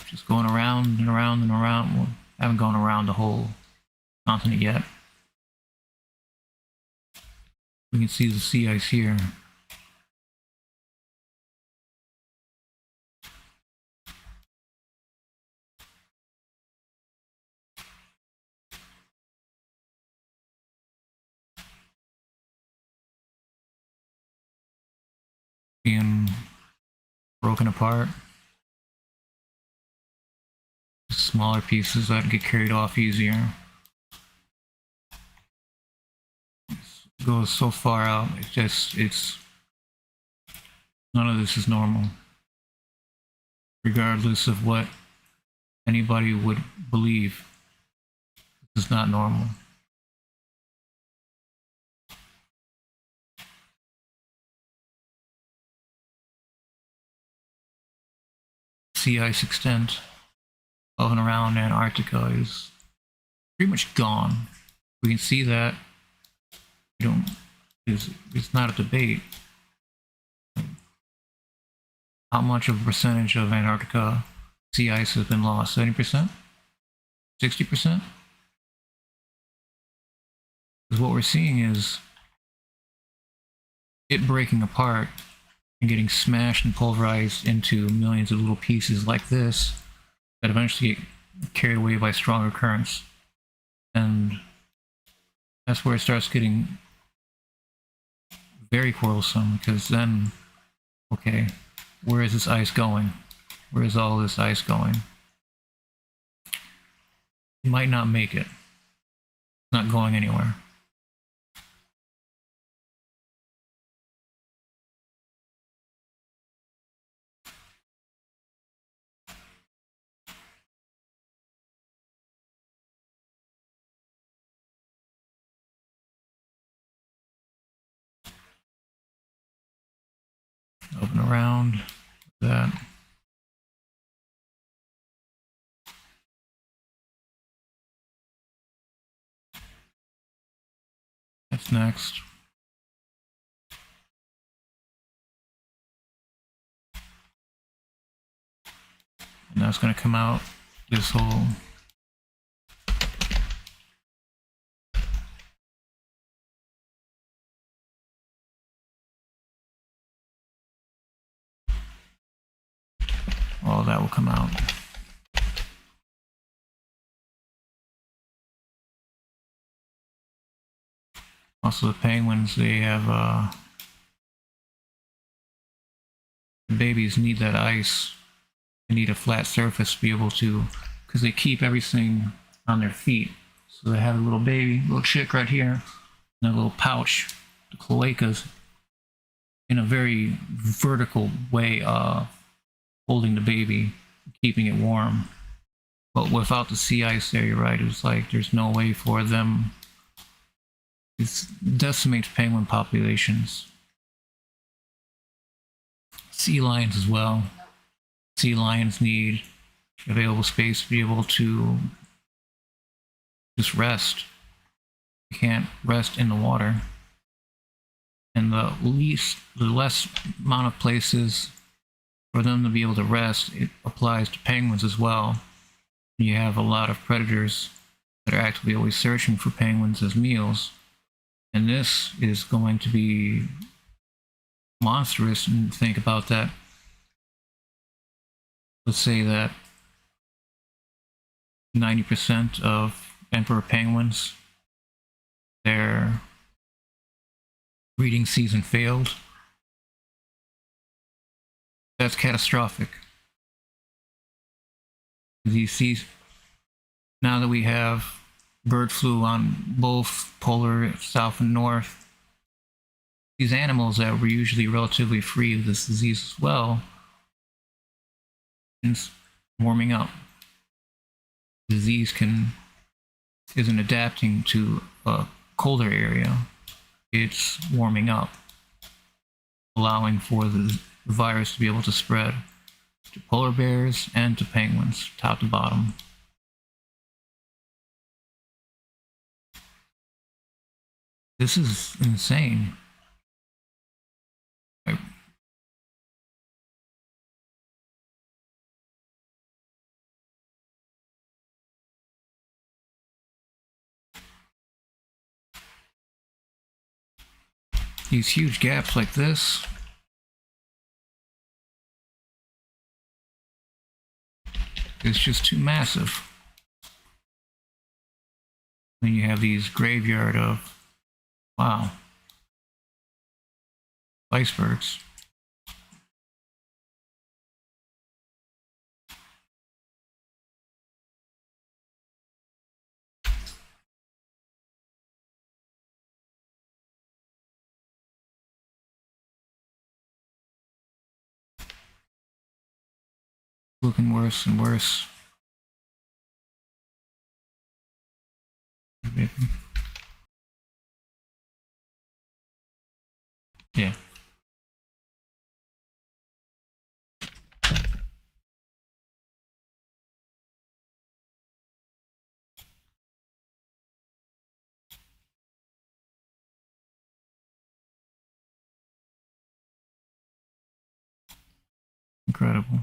Speaker 1: Just going around and around and around. We haven't gone around the whole continent yet. We can see the sea ice here. Being broken apart. Smaller pieces that get carried off easier. It goes so far out, it's none of this is normal. Regardless of what anybody would believe, this is not normal. Sea ice extent of and around Antarctica is pretty much gone. We can see that. It's not a debate. How much of a percentage of Antarctica sea ice has been lost? 70%? 60%? Because what we're seeing is it breaking apart and getting smashed and pulverized into millions of little pieces like this that eventually get carried away by stronger currents. And that's where it starts getting very quarrelsome, because then, okay, where is this ice going? Where is all this ice going? It might not make it. It's not going anywhere. Open around that. That's next. And that's going to come out this hole. All that will come out. Also, the penguins, they have the babies need that ice. They need a flat surface to be able to, because they keep everything on their feet. So they have a little baby, little chick right here, and a little pouch, the cloacas, in a very vertical way of holding the baby, keeping it warm. But without the sea ice there, you're right, it's like there's no way for them. It decimates penguin populations. Sea lions as well. Sea lions need available space to be able to just rest. You can't rest in the water. And the less amount of places for them to be able to rest, it applies to penguins as well. You have a lot of predators that are actively always searching for penguins as meals. And this is going to be monstrous. And think about that. Let's say that 90% of emperor penguins, their breeding season failed. That's catastrophic. These now that we have bird flu on both polar south and north, these animals that were usually relatively free of this disease as well, it's warming up. Disease isn't adapting to a colder area, it's warming up, allowing for the virus to be able to spread to polar bears and to penguins, top to bottom. This is insane. These huge gaps like this, it's just too massive. Then you have these graveyard of, wow, icebergs. Looking worse and worse. Yeah. Incredible.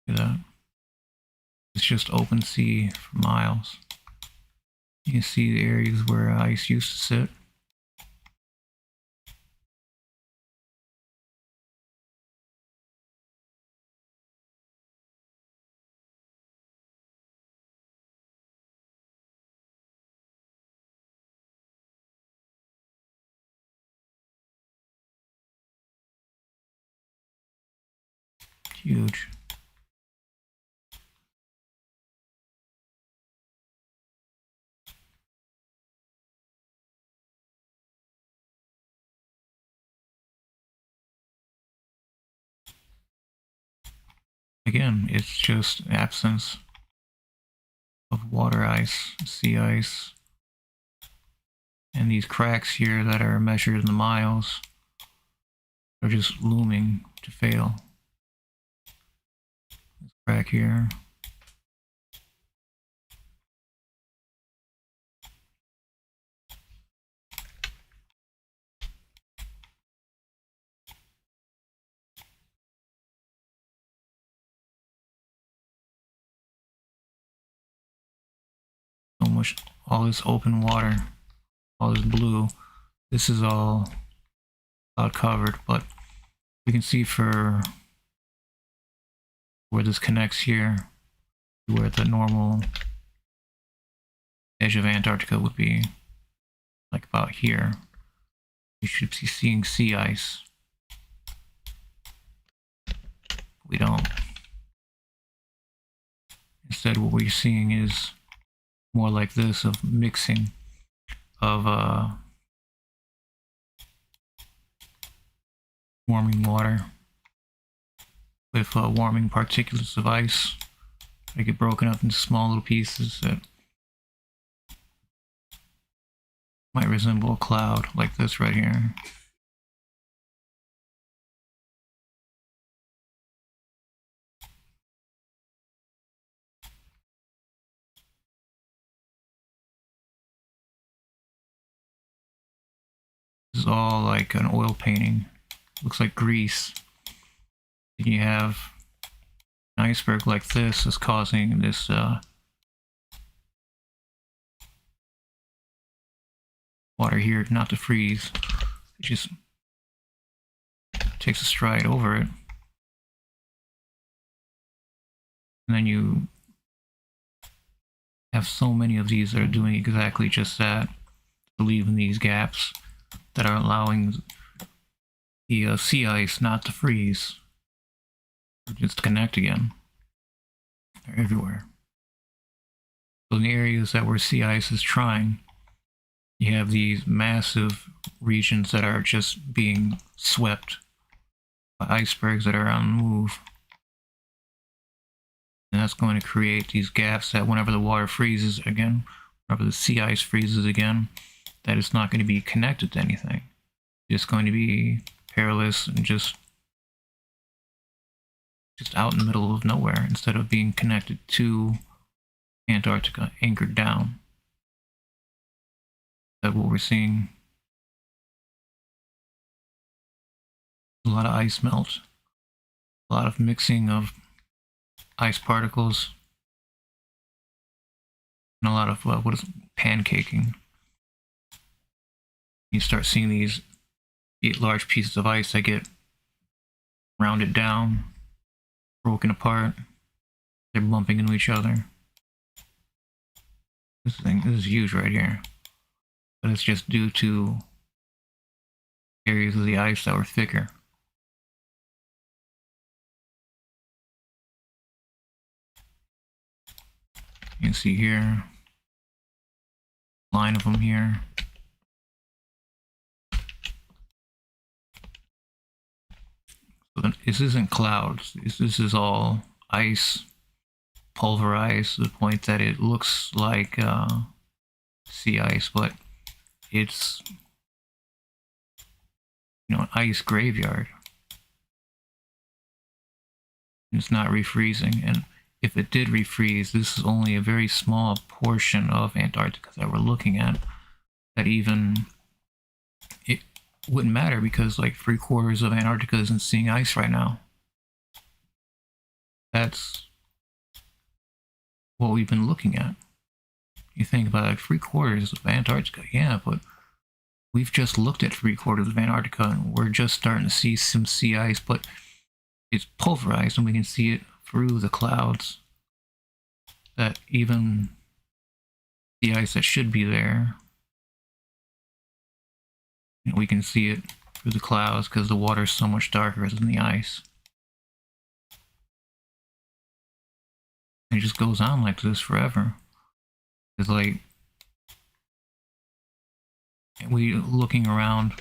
Speaker 1: Look at that. It's just open sea for miles. You can see the areas where ice used to sit. Huge. again, it's just absence of water ice, sea ice, and these cracks here that are measured in the miles are just looming to fail. This crack here. So much, all this open water, all this blue. This is all cloud covered, but we can see for where this connects here, where the normal edge of Antarctica would be, like about here. You should be seeing sea ice. We don't. Instead, what we're seeing is more like this, of mixing of warming water with warming particulates of ice. They get broken up into small little pieces that might resemble a cloud, like this right here. This is all like an oil painting. Looks like grease. And you have an iceberg like this is causing this water here not to freeze. It just takes a stride over it. And then you have so many of these that are doing exactly just that, leaving these gaps that are allowing the sea ice not to freeze, or just connect again. They're everywhere. So in the areas that where sea ice is trying, you have these massive regions that are just being swept by icebergs that are on the move. And that's going to create these gaps that whenever the water freezes again, whenever the sea ice freezes again, that it's not going to be connected to anything. It's going to be perilous and just out in the middle of nowhere instead of being connected to Antarctica, anchored down. That's what we're seeing. A lot of ice melt, a lot of mixing of ice particles, and a lot of pancaking. You start seeing these large pieces of ice that get rounded down, broken apart. They're bumping into each other. This is huge right here, but it's just due to areas of the ice that were thicker. You can see here, line of them here. So this isn't clouds. This is all ice, pulverized to the point that it looks like sea ice, but it's, you know, an ice graveyard. It's not refreezing, and if it did refreeze, this is only a very small portion of Antarctica that we're looking at. That even it wouldn't matter because like 3/4 of Antarctica isn't seeing ice right now. That's what we've been looking at. You think about like 3/4 of Antarctica, yeah, but we've just looked at 3/4 of Antarctica and we're just starting to see some sea ice, but it's pulverized and we can see it through the clouds. That even the ice that should be there, you know, we can see it through the clouds because the water is so much darker than the ice. And it just goes on like this forever. It's like we looking around.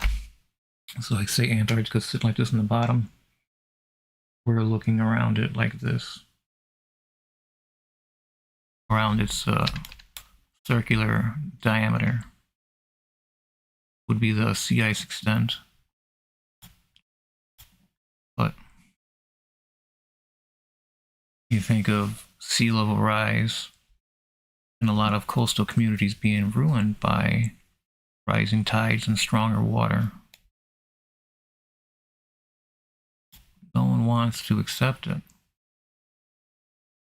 Speaker 1: So like say Antarctica's sitting like this in the bottom. we're looking around it like this, around its circular diameter would be the sea ice extent. But you think of sea level rise and a lot of coastal communities being ruined by rising tides and stronger water. No one wants to accept it.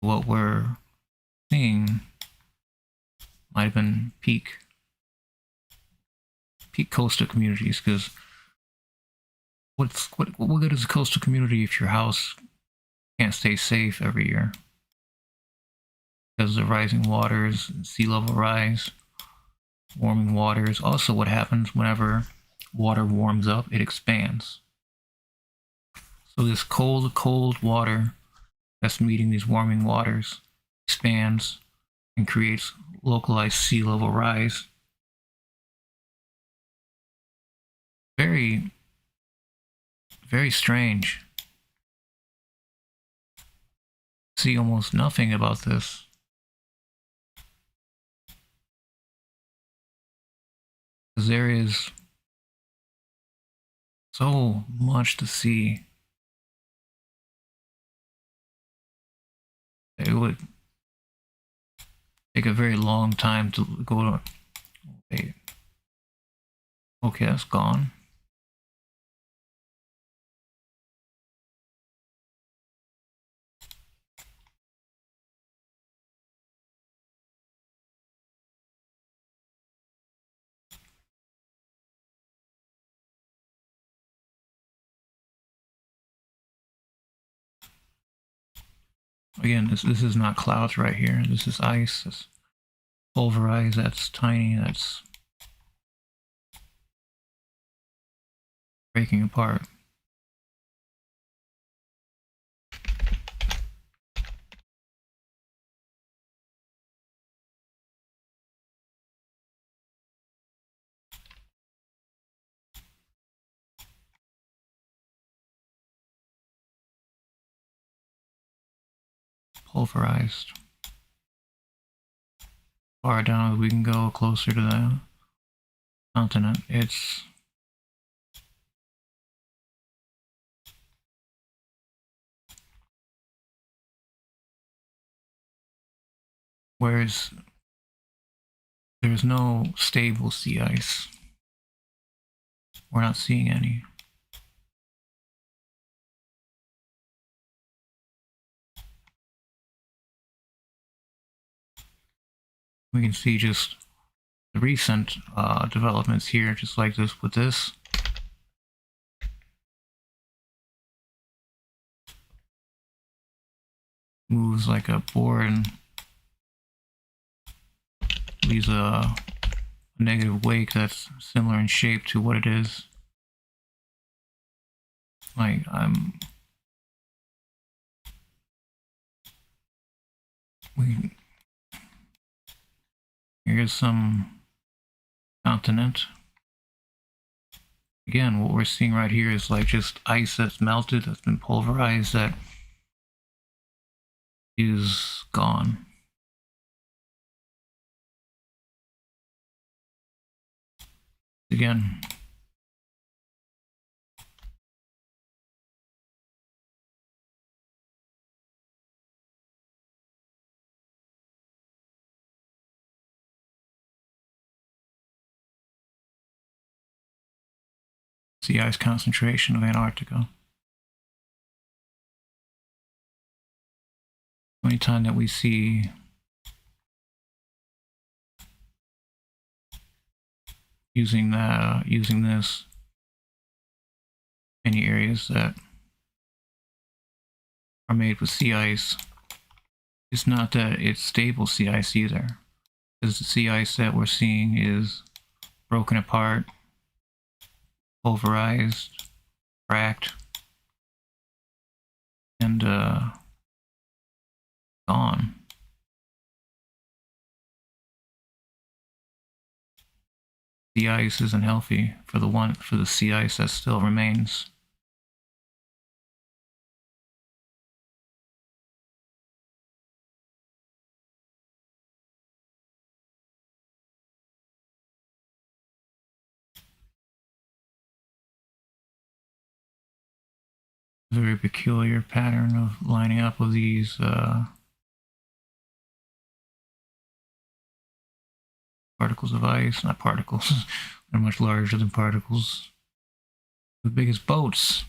Speaker 1: What we're seeing might have been peak coastal communities, because what good is a coastal community if your house can't stay safe every year because of rising waters, sea level rise, warming waters? Also, what happens whenever water warms up, it expands. So this cold water that's meeting these warming waters expands and creates localized sea level rise. Very, very strange. See almost nothing about this. Because there is so much to see. It would take a very long time to go to. Wait. Okay, that's gone. Again, this is not clouds right here. This is ice. That's pulverized. That's tiny. That's breaking apart. Pulverized. Far down as we can go, closer to the continent. It's whereas there's no stable sea ice. We're not seeing any. We can see just the recent developments here, just like this with this. Moves like a board and leaves a negative wake that's similar in shape to what it is. Like here's some continent. Again, what we're seeing right here is like just ice that's melted, that's been pulverized, that is gone. Again, sea ice concentration of Antarctica. Anytime that we see using this, any areas that are made with sea ice, it's not that it's stable sea ice either, because the sea ice that we're seeing is broken apart, pulverized, cracked, and gone. The ice isn't healthy for the sea ice that still remains. very peculiar pattern of lining up of these particles of ice. Not particles. They're much larger than particles. The biggest boats.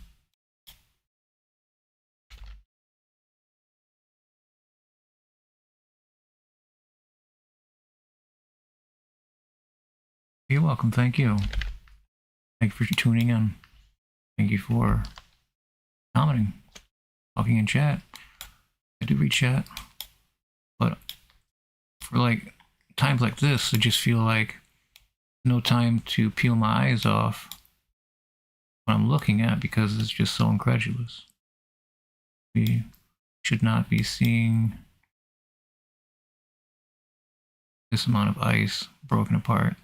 Speaker 1: You're welcome. Thank you. Thank you for tuning in. Thank you for commenting, talking in chat. I do read chat, but for like times like this, I just feel like no time to peel my eyes off what I'm looking at because it's just so incredulous. We should not be seeing this amount of ice broken apart,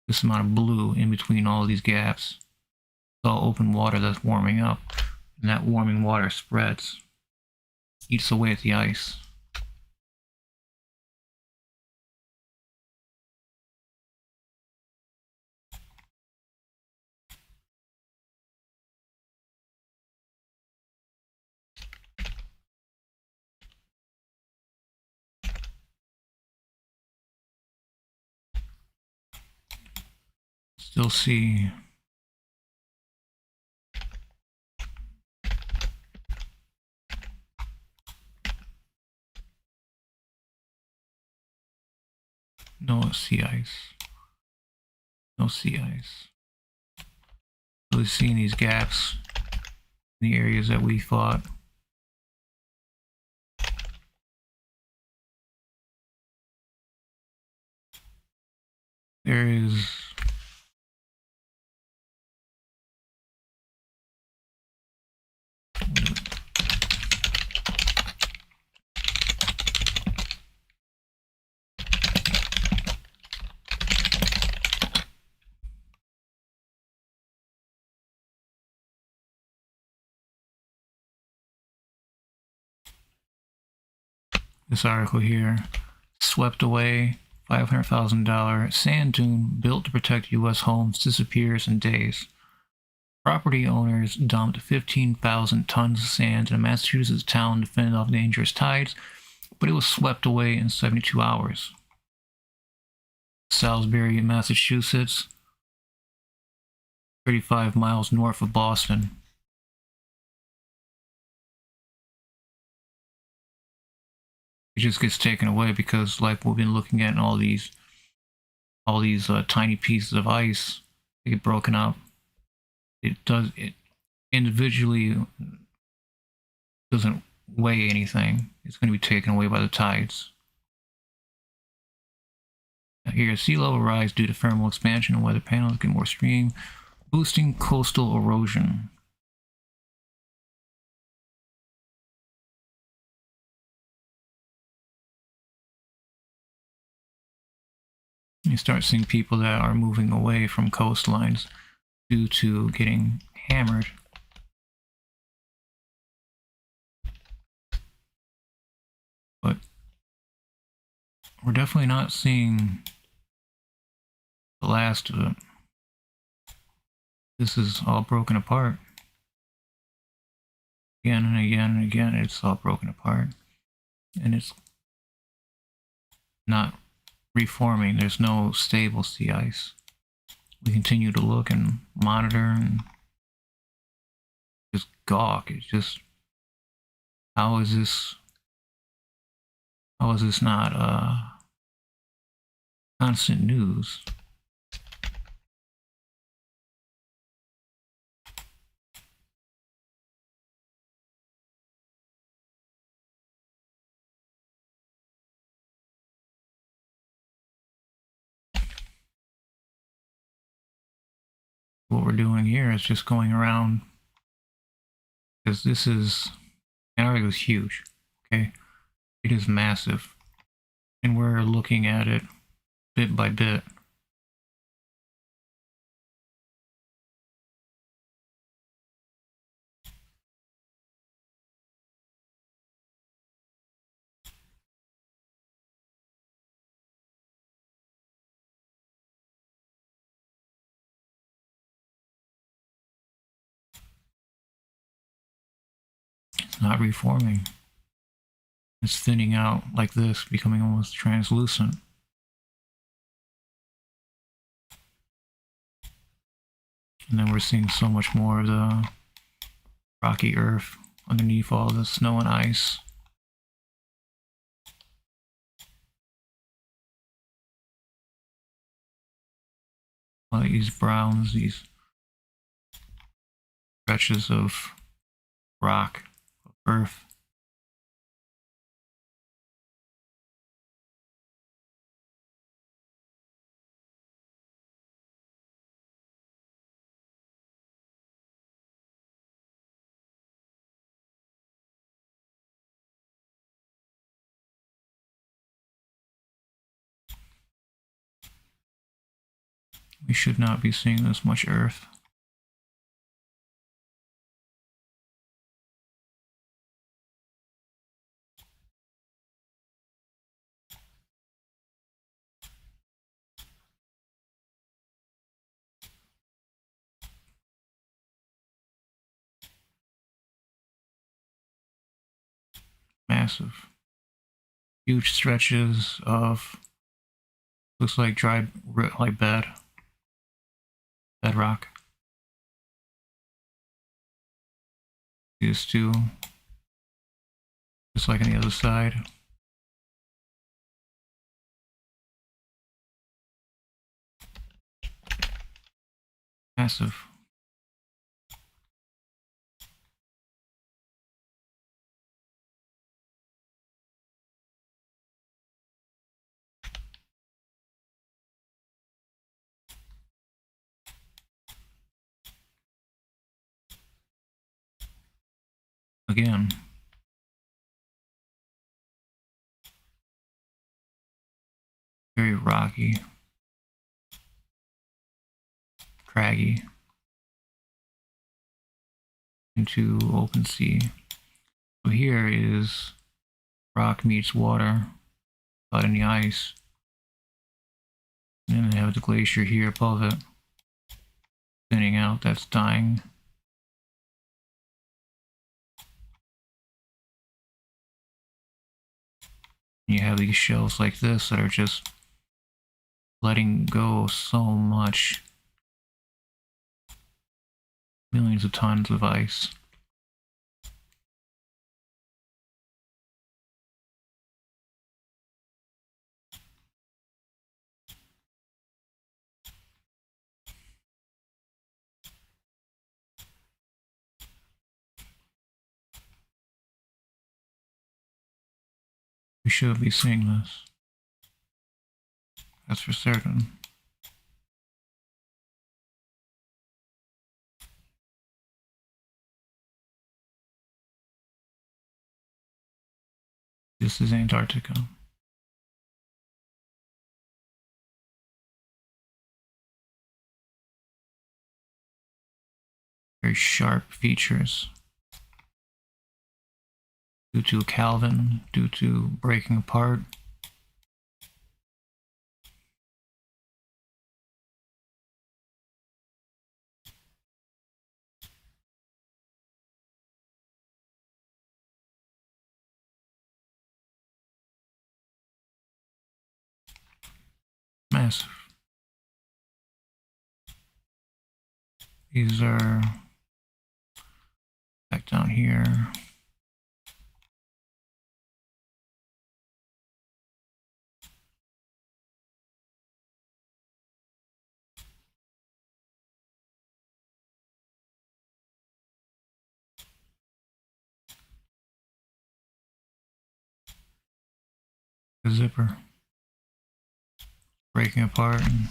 Speaker 1: this amount of blue in between all these gaps. It's all open water that's warming up, and that warming water spreads, eats away at the ice. Still see no sea ice. No sea ice. Really seeing these gaps in the areas that we thought there is this article here. Swept away, $500,000 sand dune built to protect U.S. homes disappears in days. Property owners dumped 15,000 tons of sand in a Massachusetts town to fend off dangerous tides, but it was swept away in 72 hours. Salisbury, Massachusetts, 35 miles north of Boston. It just gets taken away because, like we've been looking at in all these tiny pieces of ice, they get broken up. It individually doesn't weigh anything. It's going to be taken away by the tides. Here, sea level rise due to thermal expansion and weather panels get more stream, boosting coastal erosion. You start seeing people that are moving away from coastlines due to getting hammered. But we're definitely not seeing the last of it. This is all broken apart. Again and again and again, it's all broken apart. And it's not reforming. There's no stable sea ice. We continue to look and monitor and just gawk. It's just, how is this not constant news? What we're doing here is just going around, because this is, Antarctica is huge, okay? It is massive, and we're looking at it bit by bit. not reforming. It's thinning out like this, becoming almost translucent. And then we're seeing so much more of the rocky earth underneath all the snow and ice. All these browns, these stretches of rock, of earth. We should not be seeing this much earth. Massive. Huge stretches of, looks like dry, like bedrock. These two, just like on the other side. Massive. Again. Very rocky. Craggy. Into open sea. So here is rock meets water, out in the ice. And then they have the glacier here above it, thinning out, that's dying. And you have these shelves like this that are just letting go so much. Millions of tons of ice. We should be seeing this. That's for certain. This is Antarctica. Very sharp features. Due to Calvin, due to breaking apart. Massive. These are back down here. The zipper breaking apart and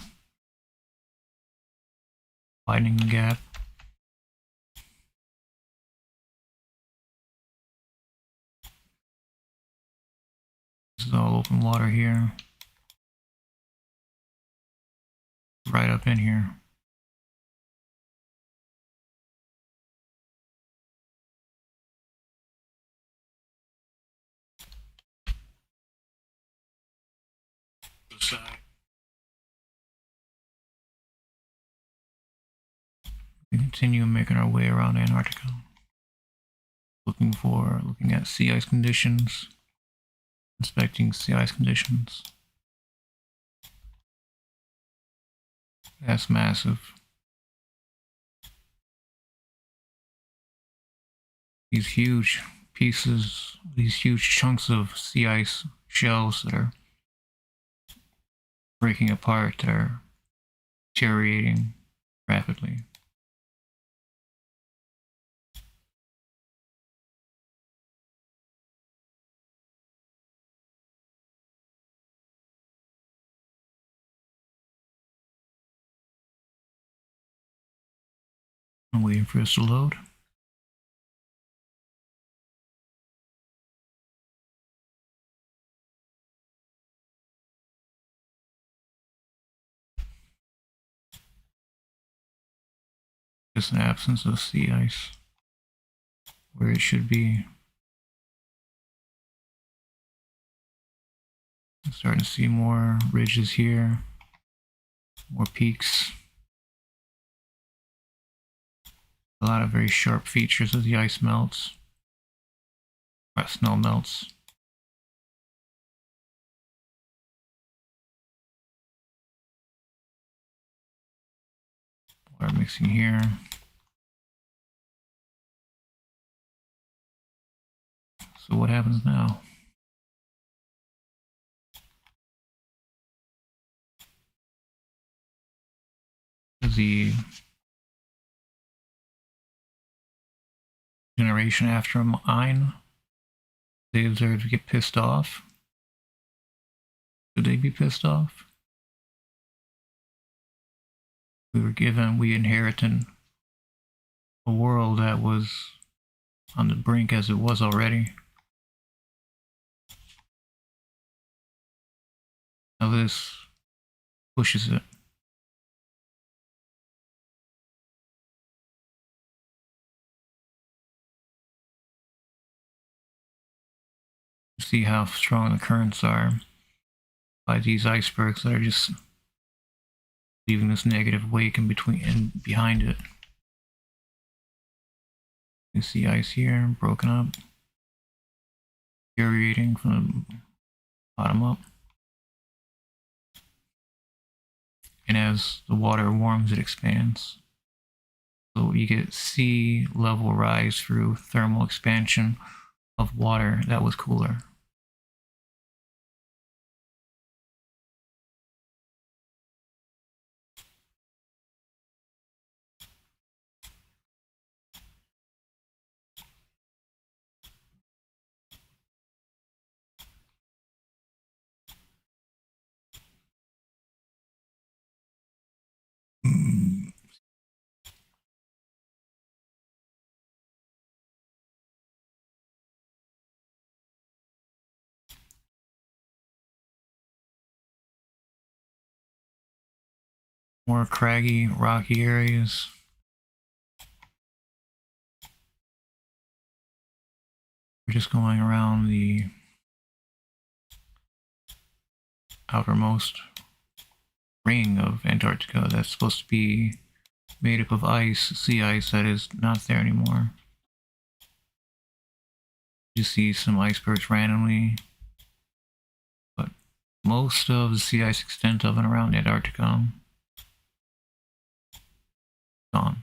Speaker 1: widening the gap. This is all open water here. Right up in here. The side. We continue making our way around Antarctica. looking at sea ice conditions, inspecting sea ice conditions. That's massive. These huge pieces, these huge chunks of sea ice shells that are breaking apart, that are deteriorating rapidly. I'm waiting for this to load. Just an absence of sea ice where it should be. I'm starting to see more ridges here, more peaks. A lot of very sharp features as the ice melts, or snow melts. Water mixing here. So what happens now? Does the generation after mine, they observe to get pissed off? Should they be pissed off? We inherited a world that was on the brink as it was already. Now this pushes it. See how strong the currents are by these icebergs that are just leaving this negative wake in between and behind it. You see ice here, broken up, deteriorating from the bottom up. And as the water warms, it expands. So you get sea level rise through thermal expansion of water that was cooler. More craggy, rocky areas. We're just going around the outermost ring of Antarctica that's supposed to be made up of ice, sea ice that is not there anymore. You see some icebergs randomly, but most of the sea ice extent of and around Antarctica gone.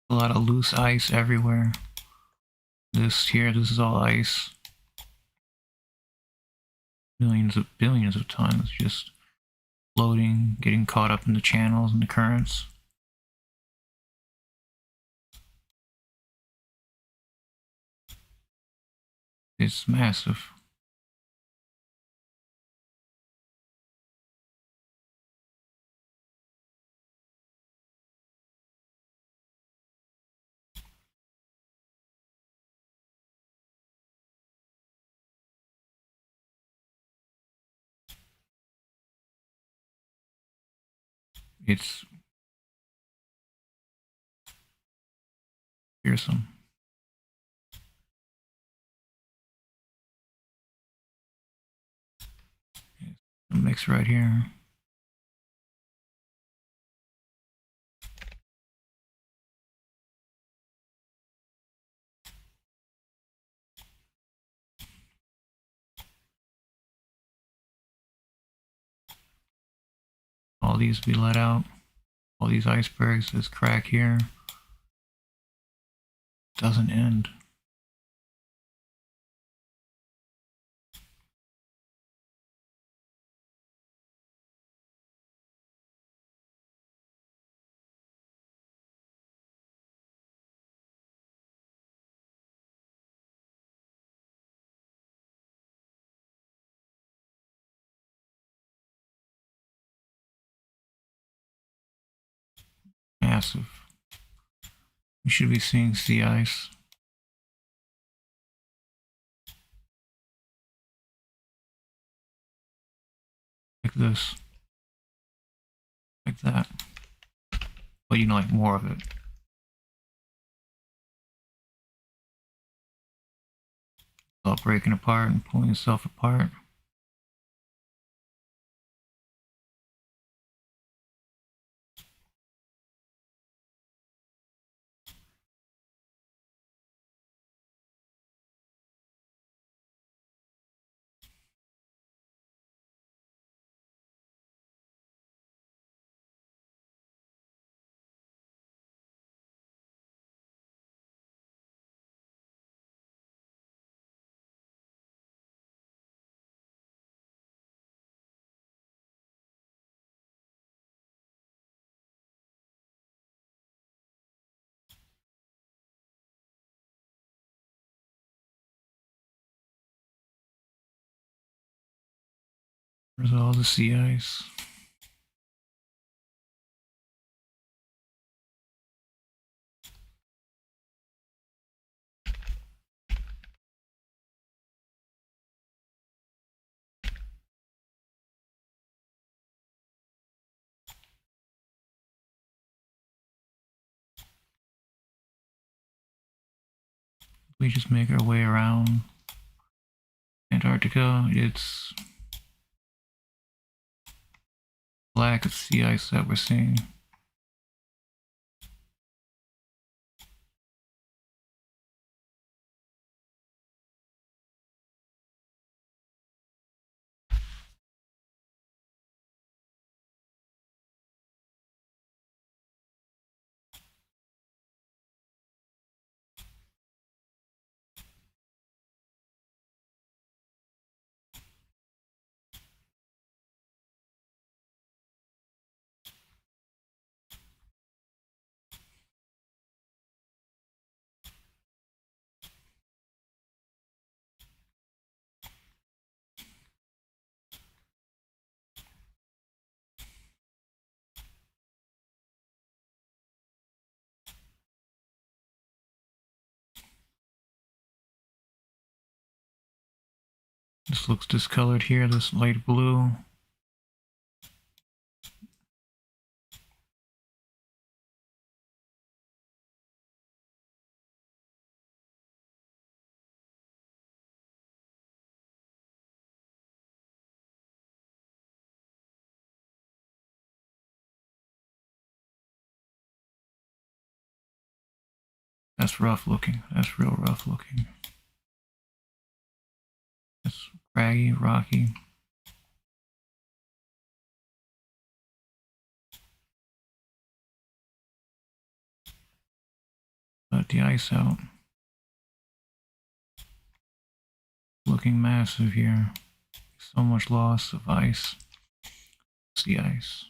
Speaker 1: A lot of loose ice everywhere. This is all ice. Billions of tons just floating, getting caught up in the channels and the currents. It's massive. It's fearsome. Mix right here. All these be let out. All these icebergs, this crack here doesn't end. Massive. We should be seeing sea ice. Like this. Like that. But you know, like more of it. All breaking apart and pulling itself apart. There's all the sea ice. We just make our way around Antarctica. It's black sea ice that we're seeing. This looks discolored here, this light blue. That's rough looking. That's real rough looking. It's craggy, rocky. Let the ice out. Looking massive here. So much loss of ice. Sea ice.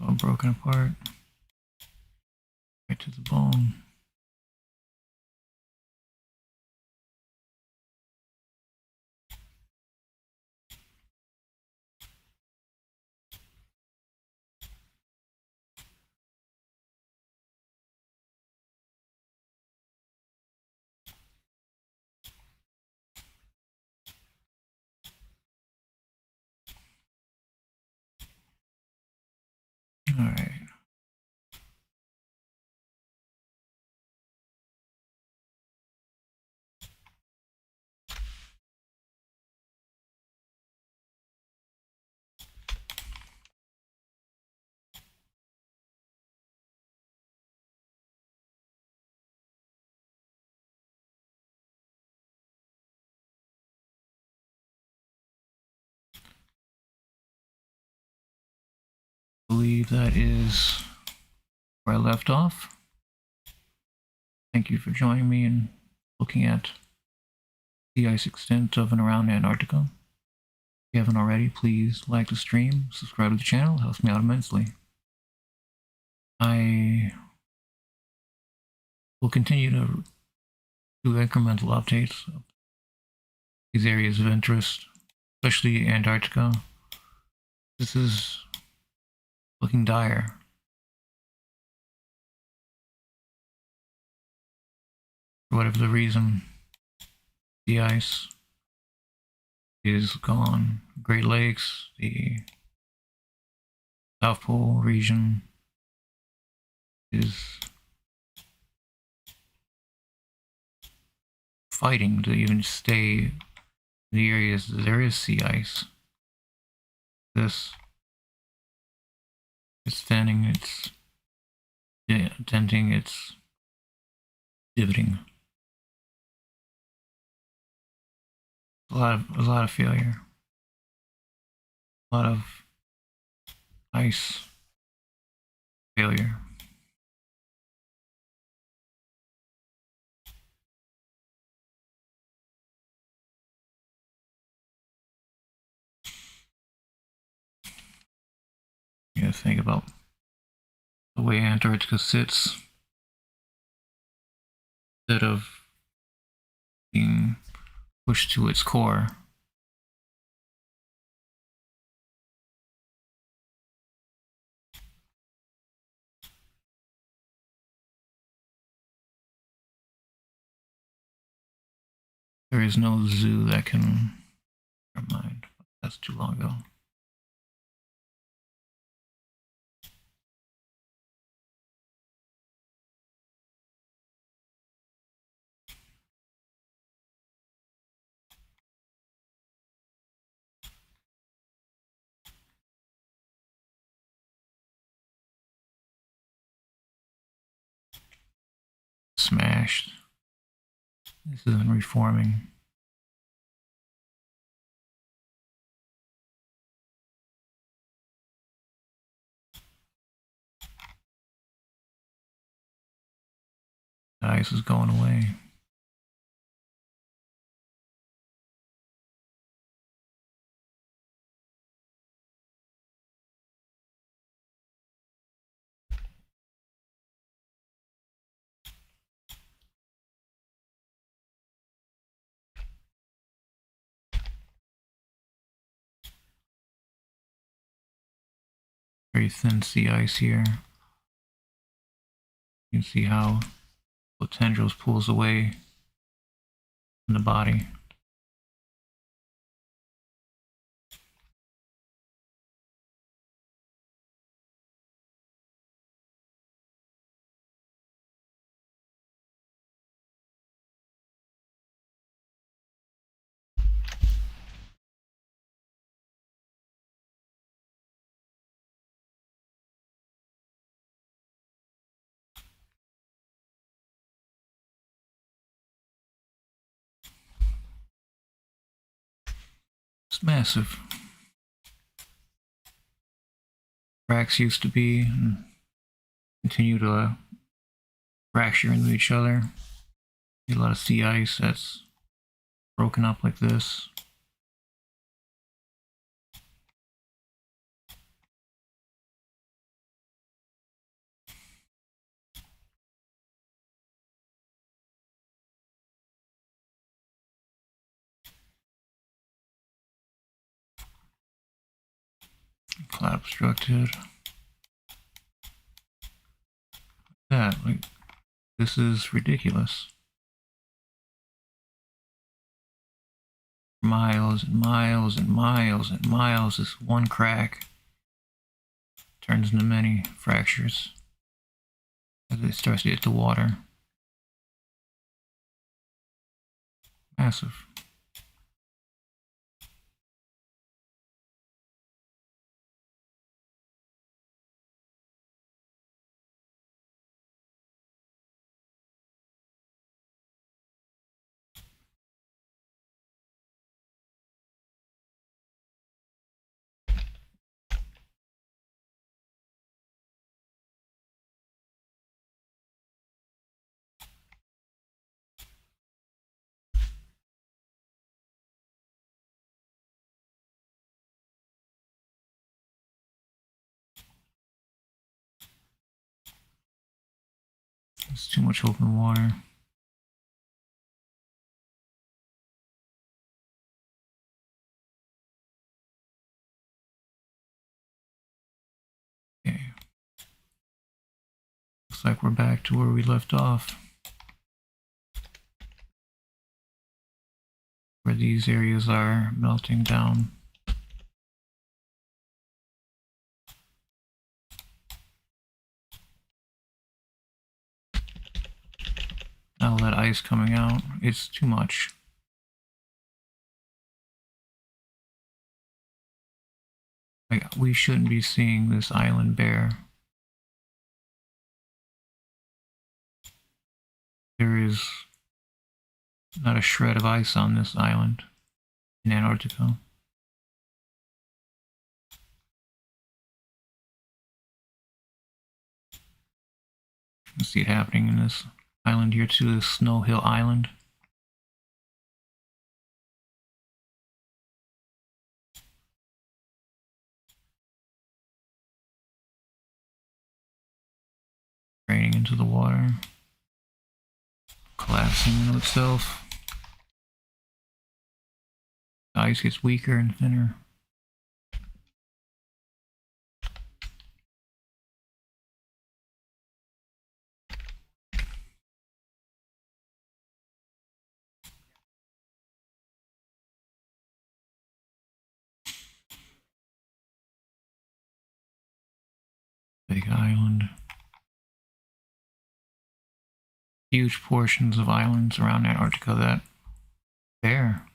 Speaker 1: all broken apart. Right to the bone. All right. I believe that is where I left off. Thank you for joining me in looking at the ice extent of and around Antarctica. If you haven't already, please like the stream, subscribe to the channel, it helps me out immensely. I will continue to do incremental updates of these areas of interest, especially Antarctica. This is looking dire. For whatever the reason, the ice is gone. Great Lakes, the South Pole region is fighting to even stay in the areas that there is sea ice. This is thinning, it's denting, it's divoting. A lot of failure. A lot of ice failure. You gotta think about the way Antarctica sits. Instead of being pushed to its core, there is no zoo that can. Never mind, that's too long ago. Smashed. This isn't reforming. The ice is going away. Very thin sea ice here. You can see how the tendrils pulls away from the body. It's massive. Cracks used to be and continue to fracture into each other. A lot of sea ice that's broken up like this. cloud obstructed. That, like, this is ridiculous. Miles and miles and miles and miles, this one crack turns into many fractures as it starts to hit the water. Massive. There's too much open water. Okay. Looks like we're back to where we left off. Where these areas are melting down. All that ice coming out, it's too much. Like, we shouldn't be seeing this island bare. There is not a shred of ice on this island in Antarctica. You see it happening in this island here too, this Snow Hill Island. Draining into the water. Collapsing into itself. The ice gets weaker and thinner. Big island. Huge portions of islands around Antarctica that bare.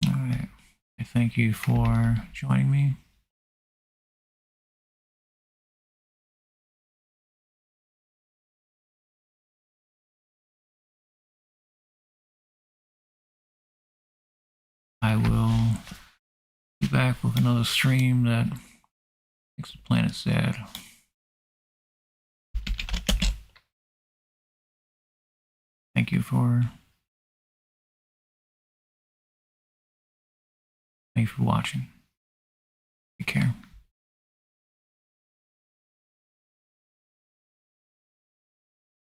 Speaker 1: Alright, I thank you for joining me. I will be back with another stream that makes the planet sad. Thank you for watching. Take care.